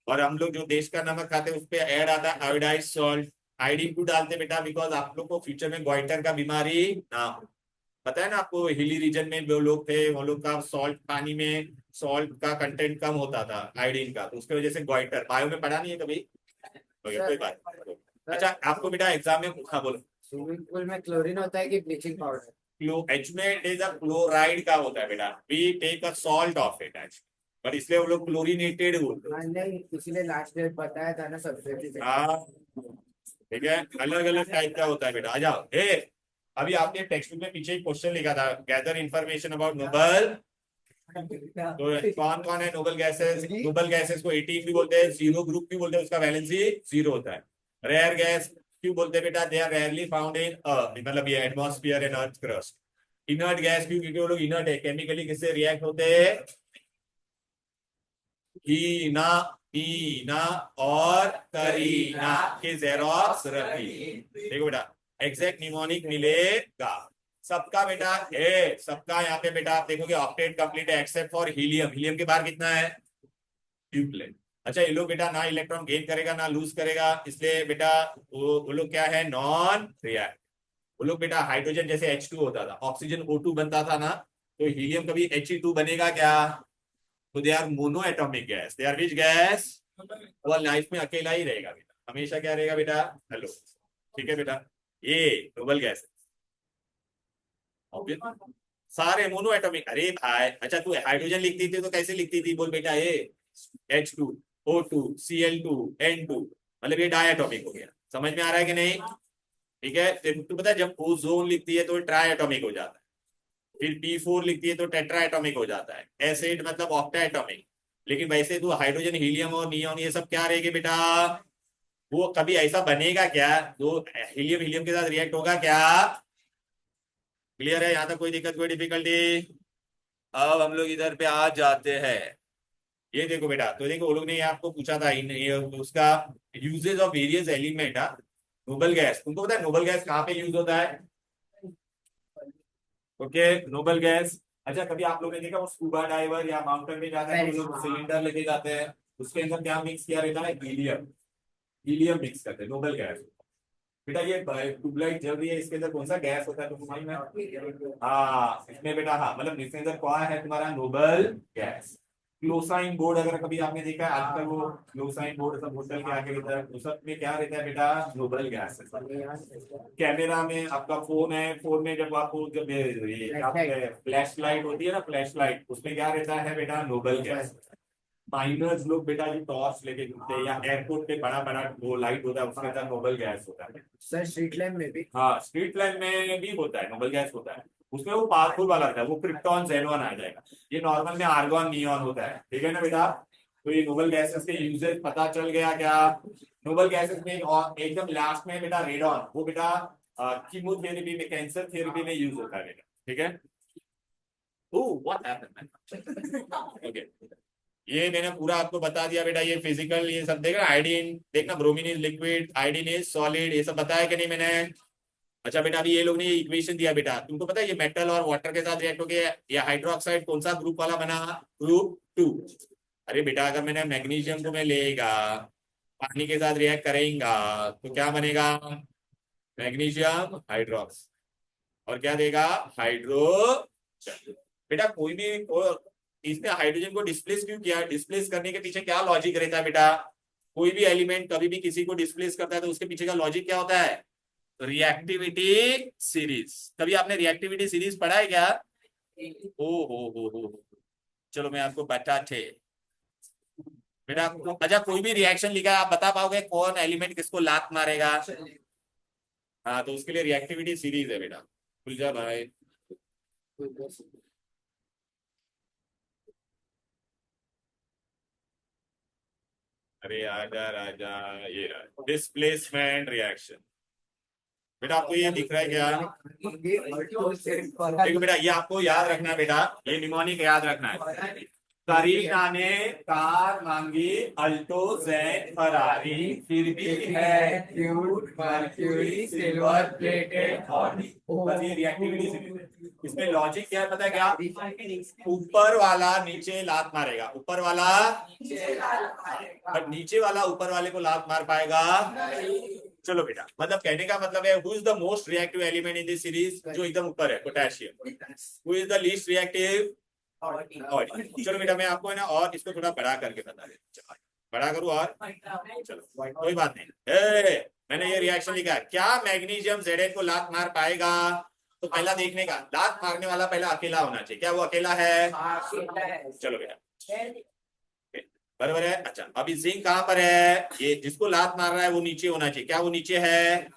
और हम लोग जो देश का नमक खाते हैं उस पे ऐड आता है आयोडाइज सॉल्ट। आयोडीन क्यों डालते हैं बेटा? बिकॉज आप लोग को फ्यूचर में ग्वाइटर का बीमारी ना हो। पता है ना आपको, हिली रीजन में जो लोग थे वो लोग का सॉल्ट, पानी में सॉल्ट का कंटेंट कम होता था आयोडीन का, तो उसकी वजह से ग्वाइटर। बायो में पढ़ा नहीं है कभी? ओके, कोई बात नहीं। अच्छा आपको बेटा एग्जाम में, हाँ बोलो। स्विमिंग पूल में क्लोरीन होता है कि ब्लीचिंग पाउडर? क्लो एच में इट इज अ क्लोराइड का होता है बेटा, we take a salt of it H, पर इसलिए वो लोग क्लोरीनेटेड बोलते हैं। हाँ नहीं, इसीलिए लास्ट डेट बताया था ना सबसे। हाँ ठीक है, अलग अलग टाइप का होता है बेटा। आ जाओ ए, अभी आपने टेक्स्ट बुक में पीछे एक क्वेश्चन लिखा था, गैदर इंफॉर्मेशन अबाउट नोबल। तो कौन कौन है नोबल गैसेस? नोबल गैसेस को 18 भी बोलते हैं, जीरो ग्रुप भी बोलते हैं, उसका वैलेंसी जीरो होता है। रेयर गैस क्यों बोलते हैं बेटा? They are rarely found in earth, मतलब ये atmosphere and earth crust. Inert gas क्यों? क्योंकि वो लोग इनर्ट है, केमिकली किससे रिएक्ट होते हैं? हीना, पीना और करीना के जेरोक्स रखी। देखो बेटा, एग्जैक्ट निमोनिक मिलेगा सबका बेटा। सबका यहाँ पे बेटा आप देखोगे ऑक्टेट कंप्लीट है एक्सेप्ट फॉर हीलियम। हीलियम के बाहर कितना है? ट्यूबलेट। अच्छा ये लोग बेटा ना इलेक्ट्रॉन गेन करेगा ना लूज करेगा, इसलिए बेटा वो लोग क्या है? Non react. वो लोग बेटा हाइड्रोजन जैसे H2 होता था, ऑक्सीजन O2 बनता था ना, तो हीलियम कभी He2 बनेगा क्या? तो they are monoatomic gas. They are which gas? वो लाइफ में अकेला ही रहेगा बेटा, हमेशा क्या रहेगा बेटा? हेलो। ठीक है बेटा, ये नोबल गैस है सारे मोनो एटॉमिक। अरे भाई अच्छा तू हाइड्रोजन लिखती थी तो कैसे लिखती थी बोल बेटा? ये H2O2Cl2N2, मतलब ये डायटॉमिक हो गया। समझ में आ रहा है कि नहीं? ठीक है, तू पता है जब ओजोन लिखती है तो ट्राई एटॉमिक हो जाता है, फिर P4 लिखती है तो टेट्रा एटॉमिक हो जाता है, एसिड मतलब ऑक्टा एटॉमिक। लेकिन वैसे तो हाइड्रोजन हीलियम और नियॉन ये सब क्या रहेंगे बेटा? वो कभी ऐसा बनेगा क्या? दो हीलियम हीलियम के साथ रिएक्ट होगा क्या? क्लियर है यहाँ तक? कोई दिक्कत कोई डिफिकल्टी? अब हम लोग इधर पे आ जाते हैं। ये देखो बेटा, तो देखो वो लोग ने ये आपको पूछा था ये उसका usages of various element. Noble gas, तुमको पता है नोबल गैस कहाँ पे यूज होता है? Okay, noble gas. अच्छा कभी आप लोगों ने देखा वो स्कूबा डाइवर या माउंटेन में जाकर के वो लोग सिलेंडर लेके जाते हैं, उसके अंदर क्या मिक्स किया रहता है? हीलियम। हीलियम मिक्स करते हैं, नोबल गैस। बेटा ये ट्यूबलाइट जल रही है, इसके अंदर कौन सा गैस होता है तुमको मालूम है? हाँ इसमें बेटा, हाँ मतलब इसके अंदर क्या है तुम्हारा? Noble gas. क्लोसाइन बोर्ड अगर कभी आपने देखा है आजकल, वो क्लोसाइन बोर्ड सब होटल के आगे रहता है, उस सब में क्या रहता है बेटा? Noble gas. कैमरा में आपका फोन है, फोन में जब आपको जब फ्लैश लाइट होती है ना, फ्लैश लाइट, उसमें क्या रहता है बेटा? Noble gas. माइनर्स लोग बेटा जो टॉर्च लेके घूमते हैं, या एयरपोर्ट पे बड़ा बड़ा वो लाइट होता है उसके अंदर नोबल गैस होता है। सर स्ट्रीट लैम्प में भी? हाँ स्ट्रीट लाइट में भी होता है, नोबल गैस होता है। उसमें वो पावरफुल वाला रहता है, वो क्रिप्टॉन जेनॉन आ जाएगा। ये नॉर्मल में आर्गॉन नियॉन होता है, ठीक है ना बेटा? तो ये नोबल गैसेस के यूजेस पता चल गया क्या? नोबल गैसेस में और एकदम लास्ट में बेटा रेडॉन, वो बेटा कीमोथेरेपी में, कैंसर थेरेपी में यूज होता है बेटा, ठीक है? Oh what happened? ओके, ये मैंने पूरा आपको बता दिया बेटा। ये फिजिकल ये सब देखना, आयोडीन देखना, bromine is liquid, iodine is solid, ये सब बताया कि नहीं मैंने? अच्छा बेटा अभी ये लोग ने इक्वेशन दिया बेटा, तुमको पता है ये मेटल और वाटर के साथ रिएक्ट हो गया, या हाइड्रोक्साइड कौन सा ग्रुप वाला बना? ग्रुप 2। अरे बेटा अगर मैंने मैग्नीशियम को मैं लेगा, पानी के साथ रिएक्ट करेगा तो क्या बनेगा? मैग्नीशियम हाइड्रोक्स, और क्या देगा? हाइड्रो। बेटा कोई भी इसने हाइड्रोजन को डिस्प्लेस क्यों किया? डिस्प्लेस करने के पीछे क्या लॉजिक रहता है बेटा? कोई भी एलिमेंट कभी भी किसी को डिस्प्लेस करता है तो उसके पीछे का लॉजिक क्या होता है? Reactivity series. कभी आपने रिएक्टिविटी सीरीज पढ़ा है क्या? ओ हो। चलो मैं आपको बताते बेटा। अच्छा कोई भी रिएक्शन लिखा है, आप बता पाओगे कौन एलिमेंट किसको लात मारेगा? हाँ तो उसके लिए रिएक्टिविटी सीरीज है बेटा। खुल जा भाई। अरे आजा राजा, ये डिस्प्लेसमेंट रिएक्शन। बेटा आपको ये दिख रहा है क्या? और देखो बेटा ये आपको याद रखना है बेटा, ये निमोनिक याद रखना है। करीना ने कार मांगी अल्टो जेन फरारी, फिर भी है क्यूट मर्क्यूरी सिल्वर प्लेटेड बस ये रिएक्टिविटी। इसमें लॉजिक क्या है पता है क्या? ऊपर वाला नीचे लात मारेगा, ऊपर वाला, बट नीचे वाला ऊपर वाले को लात मार पाएगा? चलो बेटा, मतलब कहने का मतलब है who is the most reactive element in this series? जो एकदम ऊपर है, potassium. Who is the least reactive? चलो बेटा मैं आपको है ना और इसको थोड़ा बड़ा करके बता देता, बड़ा करूँ और चलो कोई बात नहीं। मैंने ये रिएक्शन लिखा है, क्या मैग्नीशियम Zn को लात मार पाएगा? तो पहला देखने का, लात मारने वाला पहला अकेला होना चाहिए, क्या वो अकेला है? चलो बेटा बराबर है। अच्छा अभी जिंक कहाँ पर है? ये जिसको लात मार रहा है वो नीचे होना चाहिए, क्या वो नीचे है?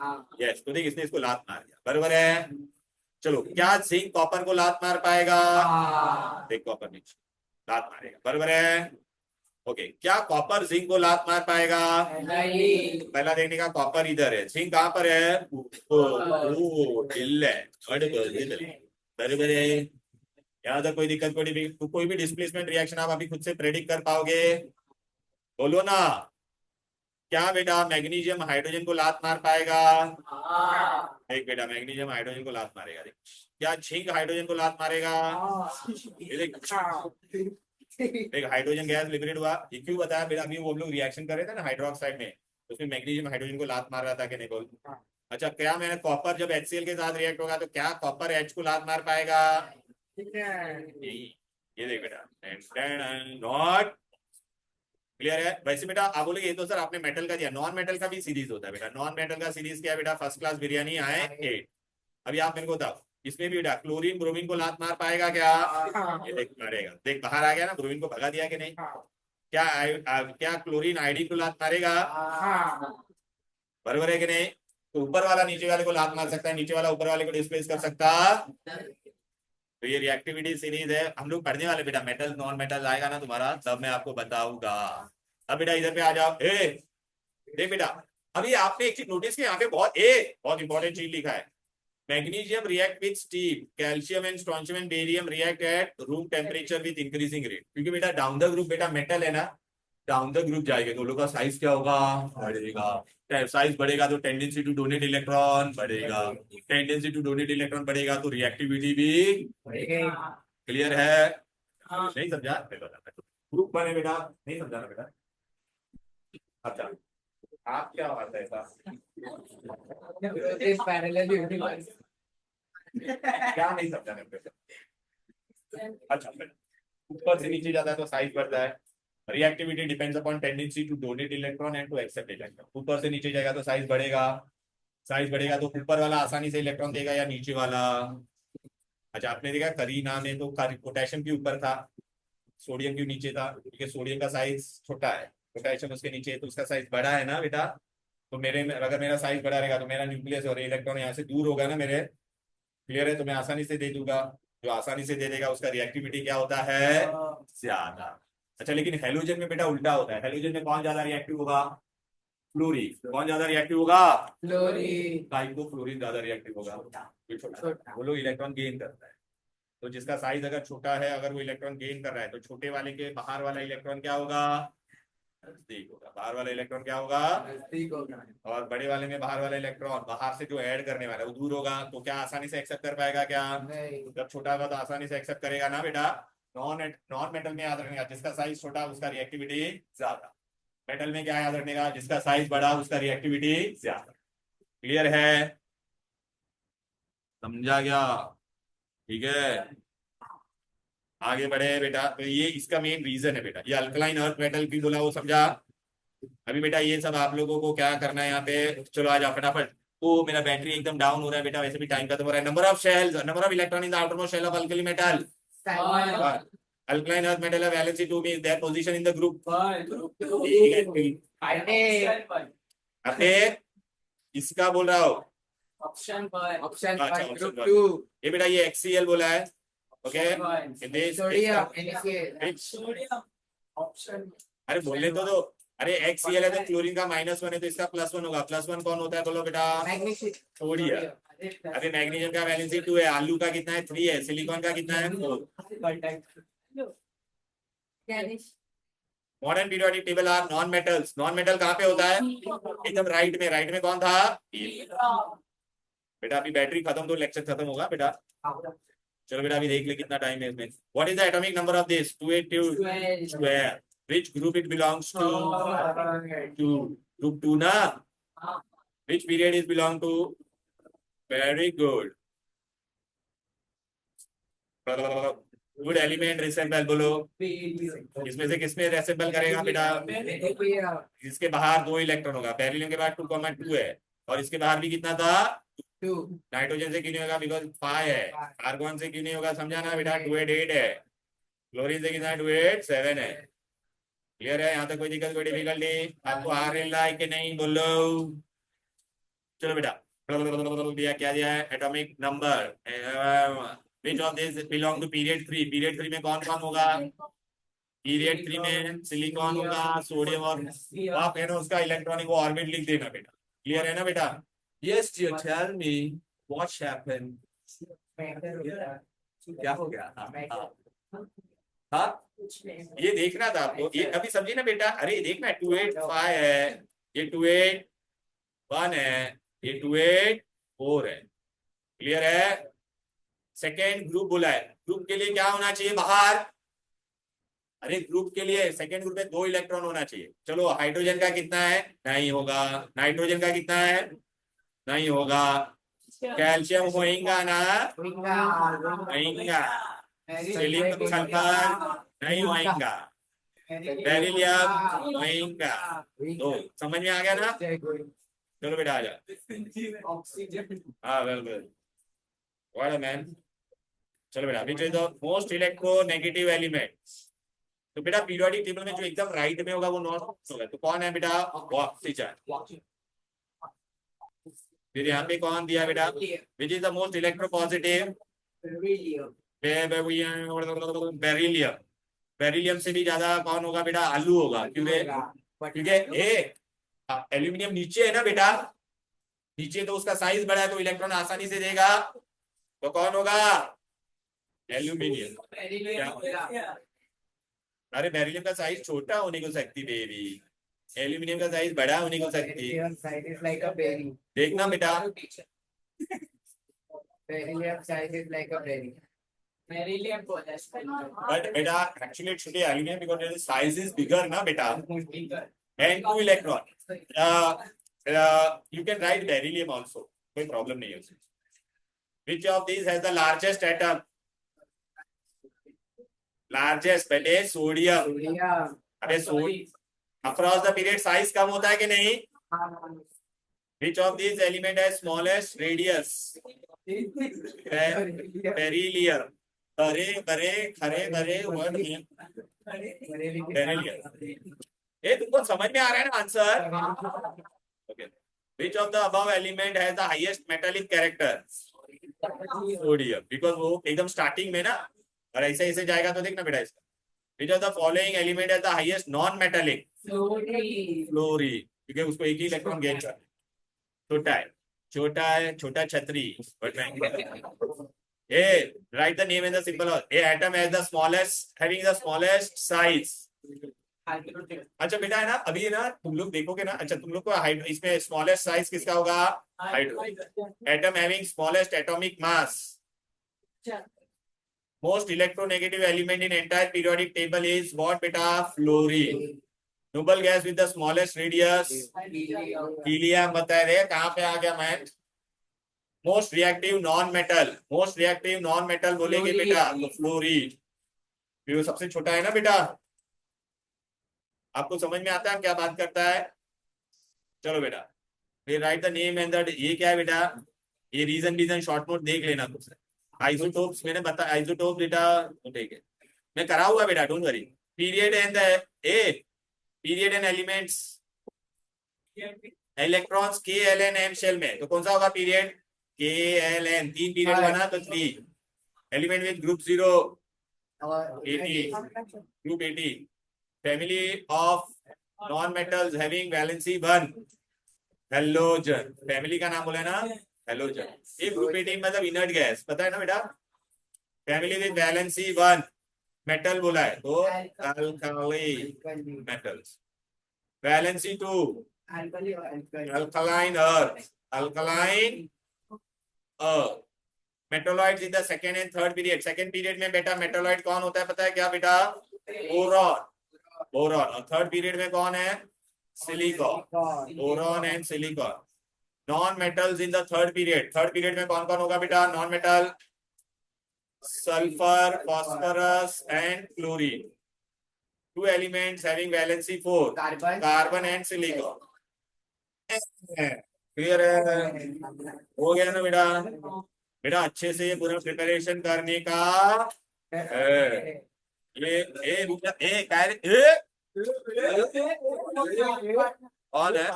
यस, तो देख इसने इसको लात मार दिया, बराबर है। चलो क्या जिंक कॉपर को लात मार पाएगा? देख कॉपर नीचे लात मारेगा, बराबर है। ओके, क्या कॉपर जिंक को लात मार पाएगा? पहला देखने का, कॉपर इधर है, जिंक कहाँ पर है? बराबर है। यहाँ तक कोई दिक्कत, कोई भी डिस्प्लेसमेंट रिएक्शन आप अभी खुद से प्रेडिक्ट कर पाओगे? बोलो ना। क्या बेटा मैग्नीशियम हाइड्रोजन को लात मार पाएगा? एक बेटा मैग्नीशियम हाइड्रोजन को लात मारेगा। देख क्या जिंक हाइड्रोजन को लात मारेगा? ये देख एक हाइड्रोजन गैस लिबरेट हुआ, ये क्यों बताया बेटा? अभी वो लोग रिएक्शन कर रहे थे ना हाइड्रोक्साइड में, उसमें मैग्नीशियम हाइड्रोजन को लात मार रहा था कि नहीं बोल? अच्छा क्या मैंने कॉपर जब HCl के साथ रिएक्ट होगा तो क्या कॉपर H को लात मार पाएगा? ये देख बेटा, नॉट क्लियर है। वैसे बेटा आप बोलोगे ये तो सर आपने मेटल का दिया, नॉन मेटल का भी सीरीज होता है बेटा। नॉन मेटल का सीरीज क्या है बेटा? फर्स्ट क्लास बिरयानी आए 8। अभी आप मेरे को बताओ, इसमें भी बेटा क्लोरीन ब्रोमीन को लात मार पाएगा क्या? ये देख मारेगा, देख बाहर आ गया ना, ब्रोमीन को भगा दिया कि नहीं? क्या क्लोरीन आयोडीन को लात मारेगा? बराबर है कि नहीं? तो ऊपर वाला नीचे वाले को लात मार सकता है, नीचे वाला ऊपर वाले को डिस्प्लेस कर सकता। तो ये रिएक्टिविटी सीरीज है, हम लोग पढ़ने वाले बेटा, मेटल नॉन मेटल आएगा ना तुम्हारा तब मैं आपको बताऊंगा। अब बेटा इधर पे आ जाओ। देख बेटा अभी आपने एक चीज नोटिस की, यहाँ पे बहुत इंपॉर्टेंट चीज लिखा है। Magnesium react with steam, calcium and strontium and barium react at room temperature with increasing rate. क्योंकि बेटा डाउन द ग्रुप बेटा मेटल है ना, डाउन द ग्रुप जाएगा, दोनों का साइज क्या होगा? बढ़ेगा। साइज बढ़ेगा तो टेंडेंसी टू डोनेट इलेक्ट्रॉन बढ़ेगा, टेंडेंसी टू डोनेट इलेक्ट्रॉन बढ़ेगा तो रिएक्टिविटी भी। क्लियर है? नहीं समझा? ग्रुप बने बेटा, नहीं समझा ना बेटा? अच्छा आप क्या बात है ऐसा? क्या नहीं समझा बेटा? अच्छा ऊपर से नीचे जाता है तो साइज बढ़ता है। Reactivity depends upon tendency to donate electron and to accept electron. ऊपर से नीचे जाएगा तो साइज बढ़ेगा, साइज बढ़ेगा तो ऊपर वाला आसानी से इलेक्ट्रॉन देगा या नीचे वाला? अच्छा आपने देखा करीना में तो पोटेशियम के ऊपर था, सोडियम के नीचे था, क्योंकि सोडियम का साइज छोटा है, पोटेशियम उसके नीचे है तो उसका साइज बड़ा है ना बेटा। तो मेरे में अगर मेरा साइज बड़ा रहेगा तो मेरा न्यूक्लियस और इलेक्ट्रॉन यहाँ से दूर होगा ना मेरे। क्लियर है? तो मैं आसानी से दे दूंगा, जो आसानी से दे देगा उसका रिएक्टिविटी क्या होता है? ज्यादा। अच्छा लेकिन हेलोजन में बेटा उल्टा होता है, हेलोजन में कौन ज्यादा रिएक्टिव होगा? फ्लोरीन। कौन ज्यादा रिएक्टिव होगा? फ्लोरीन। फ्लोरीन ज्यादा रिएक्टिव होगा, वो लोग इलेक्ट्रॉन गेन करता है। तो जिसका साइज अगर छोटा है, अगर वो इलेक्ट्रॉन गेन कर रहा है तो छोटे वाले के बाहर वाला इलेक्ट्रॉन क्या होगा? नजदीक होगा। बाहर वाला इलेक्ट्रॉन क्या होगा? नजदीक होगा। और बड़े वाले में बाहर वाला इलेक्ट्रॉन बाहर से जो ऐड करने वाला है वो दूर होगा, तो क्या आसानी से एक्सेप्ट कर पाएगा क्या? जब छोटा होगा तो आसानी से एक्सेप्ट करेगा ना बेटा। नॉन मेटल में याद रखने का, जिसका साइज छोटा उसका रिएक्टिविटी ज्यादा। मेटल में क्या याद रखने का? जिसका साइज बड़ा उसका रिएक्टिविटी ज्यादा। क्लियर है? समझा गया? ठीक है आगे बढ़े बेटा। तो ये इसका मेन रीजन है बेटा, ये अल्कलाइन अर्थ मेटल की बोला वो समझा। अभी बेटा ये सब आप लोगों को क्या करना है यहाँ पे, चलो आ जाओ फटाफट। ओ मेरा बैटरी एकदम डाउन हो रहा है बेटा, वैसे भी टाइम खत्म हो रहा है। Number of shells, number of electron in the outermost shell of alkali metal. Alkaline earth metal है valency 2 means their position in the group. अपने इसका बोल रहा हूँ ऑप्शन ग्रुप 2। ये बेटा ये HCl बोला है। ओके सोडियम अरे बोलने तो दो। अरे HCl है तो क्लोरीन का -1 है तो इसका +1 होगा। +1 कौन होता है बोलो बेटा? सोडियम। अभी मैग्नीशियम का वैलेंसी 2 है, आलू का कितना है? 3 है, सिलिकॉन का कितना है? 4। Modern periodic table are non metals. Non metal कहाँ पे होता है? एकदम राइट में। राइट में कौन था? बेटा अभी बैटरी खत्म तो लेक्चर खत्म होगा बेटा। चलो बेटा अभी देख ले कितना टाइम है इसमें। What is the atomic number of this? 282 square. Which group it belongs to? Group 2 ना। Which period is belong to? Very good. Good element resemble बोलो। इसमें से किसमें रिसेंबल करेगा बेटा? इसके बाहर 2 इलेक्ट्रॉन होगा। बेरिलियम के बाद 2,2 है और इसके बाहर भी कितना था? 2। नाइट्रोजन से क्यों नहीं होगा? बिकॉज 5 है। आर्गन से क्यों नहीं होगा? समझा ना बेटा? 288 है। क्लोरीन से कितना है? 287 है। क्लियर है? यहाँ तक कोई दिक्कत कोई डिफिकल्टी? आपको आ रहा है कि नहीं बोलो? चलो बेटा दिया क्या दिया है? Atomic number. Which of this belong to period 3? Period 3 में कौन कौन होगा? पीरियड 3 में सिलिकॉन होगा, सोडियम और आप है ना उसका इलेक्ट्रॉनिक वो ऑर्बिट लिख देना बेटा। क्लियर है ना बेटा? Yes dear tell me what happened. क्या हो गया? हाँ ये देखना था आपको। ये अभी समझिए ना बेटा। अरे ये देखना 285 है, ये 281 है, ये 284 है। क्लियर है? सेकेंड ग्रुप बोला है। ग्रुप के लिए क्या होना चाहिए बाहर? अरे ग्रुप के लिए सेकेंड ग्रुप में 2 इलेक्ट्रॉन होना चाहिए। चलो हाइड्रोजन का कितना है? नहीं होगा। नाइट्रोजन का कितना है? नहीं होगा। कैल्शियम होएगा ना? होएगा। सिलिकॉन सल्फर नहीं होएगा। बेरिलियम होएगा। तो समझ में आ गया ना? चलो बेटा आ जा। हाँ वेल व्हाट मैन। चलो बेटा विच is the most electronegative element? तो बेटा पीरियोडिक टेबल में जो एकदम राइट में होगा वो नॉन होगा। तो कौन है बेटा? ऑक्सीजन। फिर यहाँ पे कौन दिया बेटा? विच is the most electropositive? Beryllium. Beryllium से भी ज्यादा कौन होगा बेटा? आलू होगा। क्योंकि एल्यूमिनियम नीचे है ना बेटा। नीचे तो उसका साइज बड़ा है तो इलेक्ट्रॉन आसानी से देगा। तो कौन होगा? एल्यूमिनियम। अरे बेरिलियम का साइज छोटा होने को सकती बेबी, एल्यूमिनियम का साइज बड़ा होने को सकती। देखना बेटा। बट बेटा actually it should be aluminium because the size is bigger ना बेटा and 2 electron. You can write beryllium also, कोई प्रॉब्लम नहीं है उसमें। Which of these has the largest atom? Largest बेटे सोडियम। अरे sodium across the period size कम होता है कि नहीं? Which of these element has smallest radius? Beryllium. बरे बरे खरे बरे वर्ड में बेरिलियम। ये तुमको समझ में आ रहा है ना answer? Okay. Which of the above element has the highest metallic character? Sodium. Because वो एकदम स्टार्टिंग में ना, और ऐसे ऐसे जाएगा तो देखना बेटा इसका। Which of the following element has the highest non-metallic? Fluorine. क्योंकि उसको एक ही इलेक्ट्रॉन गेन करना। छोटा है, छोटा है, छोटा छतरी। A write the name and the symbol of a atom has the smallest having the smallest size. अच्छा बेटा है ना, अभी ना तुम लोग देखोगे ना। अच्छा तुम लोग को इसमें स्मॉलेस्ट साइज किसका होगा? Hydrogen. Atom having smallest atomic mass. Most electronegative element in entire periodic table is what बेटा? Fluorine. Noble gas with the smallest radius? Helium. बताए रे कहां पे आ गया man? Most reactive non metal? Most reactive non metal बोलेंगे बेटा तो फ्लोरीन। फिर वो सबसे छोटा है ना बेटा। आपको समझ में आता है क्या बात करता है? चलो बेटा फिर right the name and the, ये क्या है बेटा? ये रीजन शॉर्ट नोट देख लेना कुछ। आइसोटोप्स मैंने बताया, आइसोटोप बेटा ठीक है मैं करा हुआ बेटा, don't worry. Period and a period and elements electrons के एल एन एम शेल में, तो कौन सा होगा पीरियड? के एल एन। 3 पीरियड बना तो 3 element with group 0 80 group 80 family of non metals having valency 1 halogen, family का नाम बोला है ना हेलोजन। ये ग्रुप 18 मतलब इनर्ट गैस, पता है ना बेटा, फैमिली विद वैलेंसी 1 मेटल बोला है तो alkali metals, valency 2 alkaline earth, alkaline earth. Metalloids in the second and third period, second period में बेटा मेटोलॉइड कौन होता है पता है क्या बेटा, बोरॉन, बोरॉन। और थर्ड पीरियड में कौन है, silicon, boron and silicon. Non metals in the third period में कौन कौन होगा बेटा, non metal, sulphur, phosphorus and chlorine. Two elements having valency 4 carbon and silicon. Clear है, हो गया ना बेटा। बेटा अच्छे से ये पूरा प्रिपरेशन करने का है। ये ए कौन है